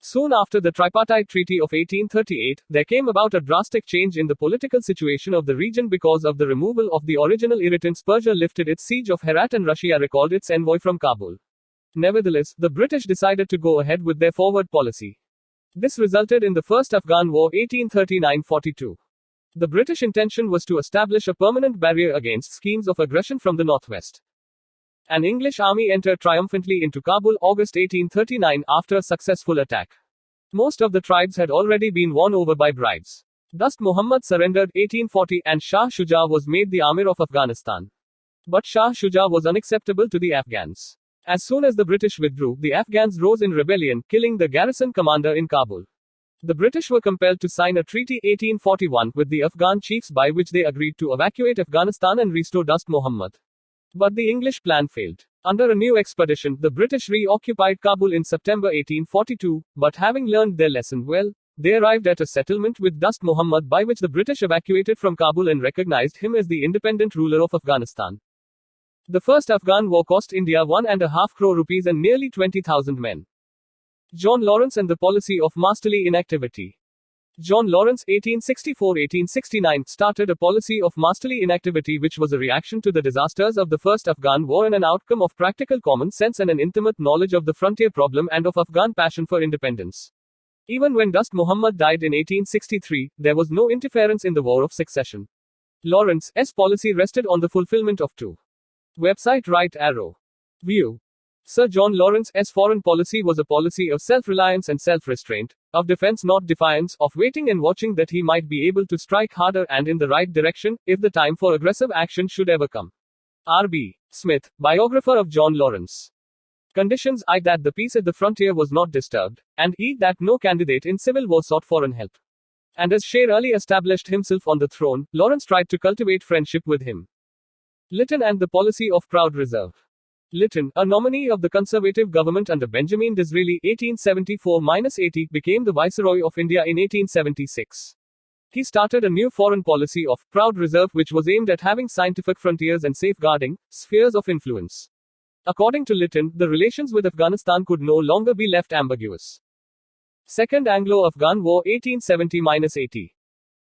Soon after the tripartite treaty of 1838, there came about a drastic change in the political situation of the region because of the removal of the original irritants. Persia lifted its siege of Herat and Russia recalled its envoy from Kabul. Nevertheless, the British decided to go ahead with their forward policy. This resulted in the First Afghan War 1839-42. The British intention was to establish a permanent barrier against schemes of aggression from the northwest. An English army entered triumphantly into Kabul August 1839 after a successful attack. Most of the tribes had already been won over by bribes. Dost Muhammad surrendered 1840 and Shah Shuja was made the Amir of Afghanistan. But Shah Shuja was unacceptable to the Afghans. As soon as the British withdrew, the Afghans rose in rebellion, killing the garrison commander in Kabul. The British were compelled to sign a treaty 1841 with the Afghan chiefs by which they agreed to evacuate Afghanistan and restore Dost Muhammad. But the English plan failed. Under a new expedition, the British reoccupied Kabul in September 1842, but having learned their lesson well, they arrived at a settlement with Dost Muhammad by which the British evacuated from Kabul and recognized him as the independent ruler of Afghanistan. The First Afghan War cost India 1.5 crore rupees and nearly 20,000 men. John Lawrence and the policy of masterly inactivity. John Lawrence 1864-1869 started a policy of masterly inactivity which was a reaction to the disasters of the First Afghan War and an outcome of practical common sense and an intimate knowledge of the frontier problem and of Afghan passion for independence. Even when Dost Muhammad died in 1863, there was no interference in the War of Succession. Lawrence's policy rested on the fulfillment of two. Website right arrow. View. Sir John Lawrence's foreign policy was a policy of self-reliance and self-restraint, of defense not defiance, of waiting and watching that he might be able to strike harder and in the right direction, if the time for aggressive action should ever come. R.B. Smith, biographer of John Lawrence. Conditions: I. That the peace at the frontier was not disturbed, and E. That no candidate in civil war sought foreign help. And as Sher Ali established himself on the throne, Lawrence tried to cultivate friendship with him. Lytton and the policy of proud reserve. Lytton, a nominee of the Conservative government under Benjamin Disraeli (1874–80), became the Viceroy of India in 1876. He started a new foreign policy of proud reserve, which was aimed at having scientific frontiers and safeguarding spheres of influence. According to Lytton, the relations with Afghanistan could no longer be left ambiguous. Second Anglo of Ghan War 1870–80.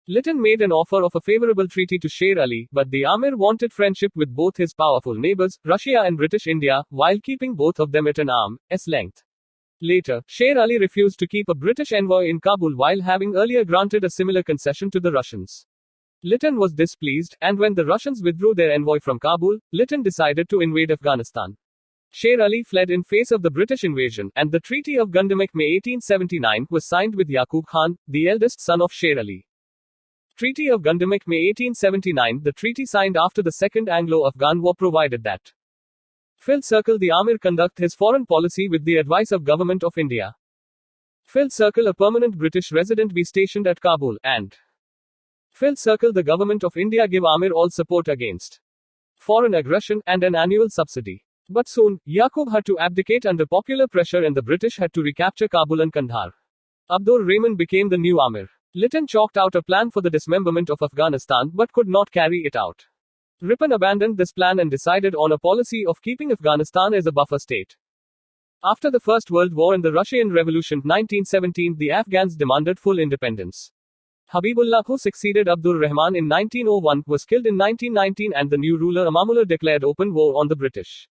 Lytton made an offer of a favorable treaty to Sher Ali, but the Amir wanted friendship with both his powerful neighbors, Russia and British India, while keeping both of them at an arm's length. Later, Sher Ali refused to keep a British envoy in Kabul while having earlier granted a similar concession to the Russians. Lytton was displeased, and when the Russians withdrew their envoy from Kabul, Lytton decided to invade Afghanistan. Sher Ali fled in face of the British invasion, and the Treaty of Gundamuk May 1879 was signed with Yaqub Khan, the eldest son of Sher Ali. Treaty of Gundamuk May 1879. The treaty signed after the Second Anglo-Afghan War provided that Field Circle the Amir conduct his foreign policy with the advice of Government of India. Field Circle a permanent British resident be stationed at Kabul, and Field Circle the Government of India give Amir all support against foreign aggression, and an annual subsidy. But soon, Yaqub had to abdicate under popular pressure and the British had to recapture Kabul and Kandahar. Abdur Rahman became the new Amir. Lytton chalked out a plan for the dismemberment of Afghanistan but could not carry it out. Ripon abandoned this plan and decided on a policy of keeping Afghanistan as a buffer state. After the First World War and the Russian Revolution 1917, the Afghans demanded full independence. Habibullah, who succeeded Abdur Rahman in 1901, was killed in 1919 and the new ruler Amamullah declared open war on the British.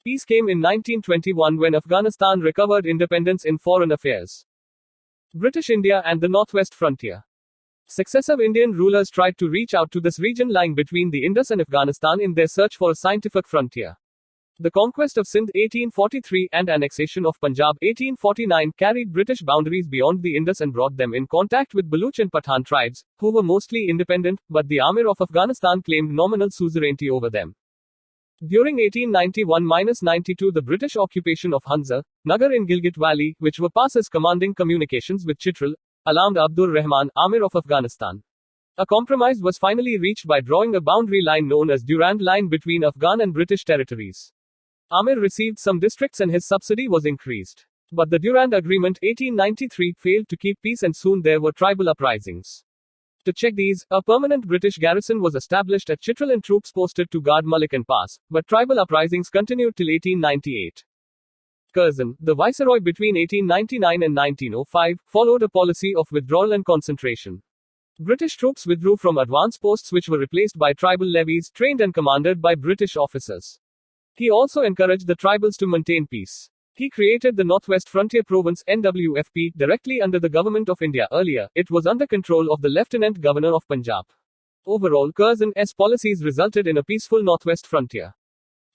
Peace came in 1921 when Afghanistan recovered independence in foreign affairs. British India and the Northwest Frontier. Successive Indian rulers tried to reach out to this region lying between the Indus and Afghanistan in their search for a scientific frontier. The conquest of Sindh 1843 and annexation of Punjab 1849 carried British boundaries beyond the Indus and brought them in contact with Baluch and Pathan tribes, who were mostly independent, but the Amir of Afghanistan claimed nominal suzerainty over them. During 1891–92, the British occupation of Hunza, Nagar in Gilgit Valley, which were passes commanding communications with Chitral, alarmed Abdur Rahman, Amir of Afghanistan. A compromise was finally reached by drawing a boundary line known as Durand Line between Afghan and British territories. Amir received some districts and his subsidy was increased. But the Durand Agreement 1893 failed to keep peace and soon there were tribal uprisings. To check these, a permanent British garrison was established at Chitral and troops posted to guard Mulligan Pass, but tribal uprisings continued till 1898. Curzon, the viceroy between 1899 and 1905, followed a policy of withdrawal and concentration. British troops withdrew from advance posts which were replaced by tribal levies, trained and commanded by British officers. He also encouraged the tribals to maintain peace. He created the Northwest Frontier Province (NWFP) directly under the Government of India. Earlier, it was under control of the Lieutenant Governor of Punjab. Overall, Curzon's policies resulted in a peaceful Northwest frontier.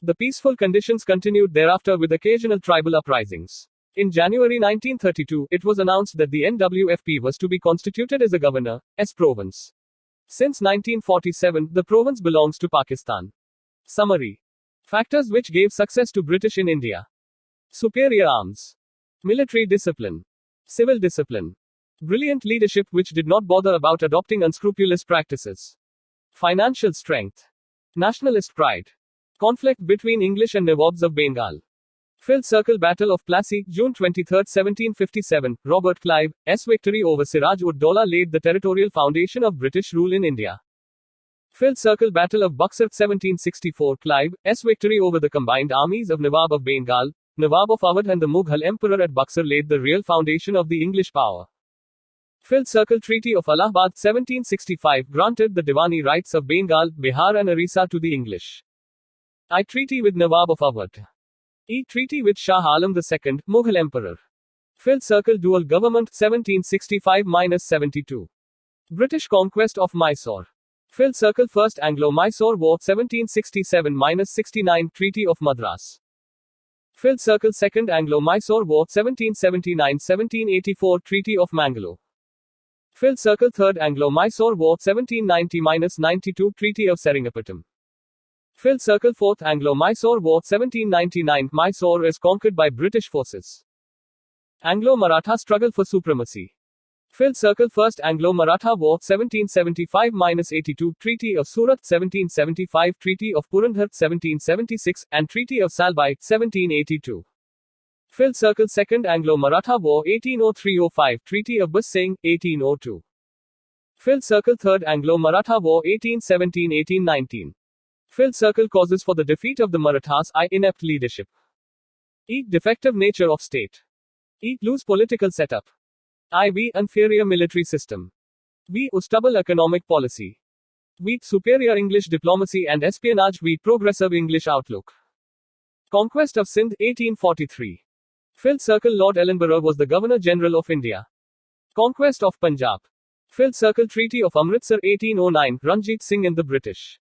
The peaceful conditions continued thereafter with occasional tribal uprisings. In January 1932, it was announced that the NWFP was to be constituted as a governor's province. Since 1947, the province belongs to Pakistan. Summary. Factors which gave success to British in India. Superior arms. Military discipline. Civil discipline. Brilliant leadership which did not bother about adopting unscrupulous practices. Financial strength. Nationalist pride. Conflict between English and Nawabs of Bengal. Field Circle Battle of Plassey, June 23, 1757. Robert Clive's victory over Siraj-ud-Daulah laid the territorial foundation of British rule in India. Field Circle Battle of Buxar 1764. Clive's victory over the combined armies of Nawab of Bengal, Nawab of Awadh and the Mughal Emperor at Buxar laid the real foundation of the English power. Field Circle Treaty of Allahabad 1765 granted the Diwani rights of Bengal, Bihar and Orissa to the English. I. Treaty with Nawab of Awadh. E. Treaty with Shah Alam II, Mughal Emperor. Field Circle Dual Government 1765–72. British Conquest of Mysore. Field Circle First Anglo-Mysore War 1767–69 Treaty of Madras. Field Circle Second Anglo-Mysore War 1779–1784 Treaty of Mangalore. Field Circle Third Anglo-Mysore War 1790–92 Treaty of Serengapitum. Filled circle 4th Anglo-Mysore War 1799. Mysore is conquered by British forces. Anglo-Maratha struggle for supremacy. Filled circle 1st Anglo-Maratha War 1775-82. Treaty of Surat 1775. Treaty of Purandhar 1776 and Treaty of Salbai 1782. Filled circle 2nd Anglo-Maratha War 1803-05. Treaty of Bassein 1802. Filled circle 3rd Anglo-Maratha War 1817-1819. Filled circle causes for the defeat of the Marathas. I. Inept leadership. E. Defective nature of state. E. Loose political setup. I.V. Inferior military system. V. Ustable economic policy. V. Superior English diplomacy and espionage. V. Progressive English outlook. Conquest of Sindh 1843. Filled circle Lord Ellenborough was the Governor General of India. Conquest of Punjab. Filled circle Treaty of Amritsar 1809. Ranjit Singh and the British.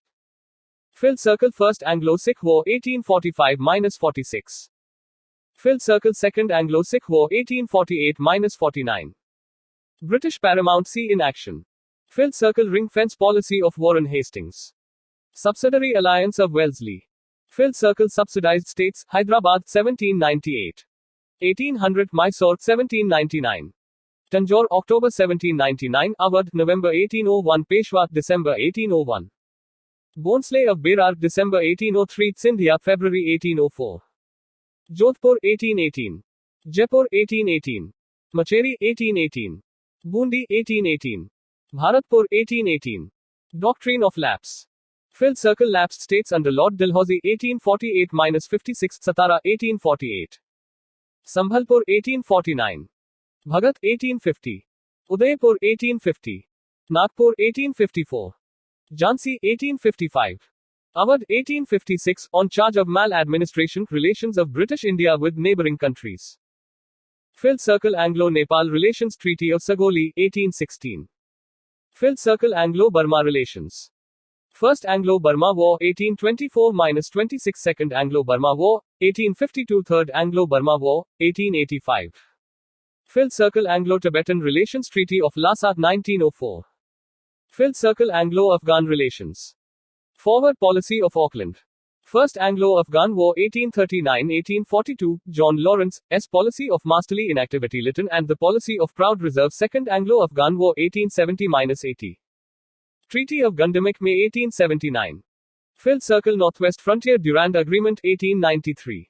Filled circle First Anglo-Sikh War 1845-46. Filled circle Second Anglo-Sikh War 1848-49. British paramountcy in action. Filled circle Ring fence policy of Warren Hastings. Subsidiary Alliance of Wellesley. Filled circle Subsidized states, Hyderabad 1798. 1800 Mysore 1799. Tanjore October 1799. Awadh November 1801. Peshwa December 1801. Bhonsle of Berar December 1803. Sindhia February 1804. Jodhpur 1818. Jaipur 1818. Macheri 1818. Bundi 1818. Bharatpur 1818. Doctrine of Lapse. Filled circle lapsed states under Lord Dalhousie 1848-56. Satara 1848. Sambhalpur 1849. Bhagat 1850. Udaipur 1850. Nagpur 1854. Jhansi 1855. Awadh 1856 on charge of maladministration relations of British India with neighboring countries. Filled circle Anglo-Nepal relations Treaty of Sagoli 1816. Filled circle Anglo-Burma relations. First Anglo-Burma War 1824-26. Second Anglo-Burma War 1852. Third Anglo-Burma War 1885. Filled circle Anglo-Tibetan relations Treaty of Lhasa 1904. Filled circle Anglo of Ghan relations. Forward policy of Auckland. First Anglo of Ghan War 1839-1842, John Lawrence's policy of masterly inactivity Lytton and the policy of proud reserve. Second Anglo of Ghan War 1870-80. Treaty of Gundamuk May 1879. Filled circle Northwest Frontier Durand Agreement 1893.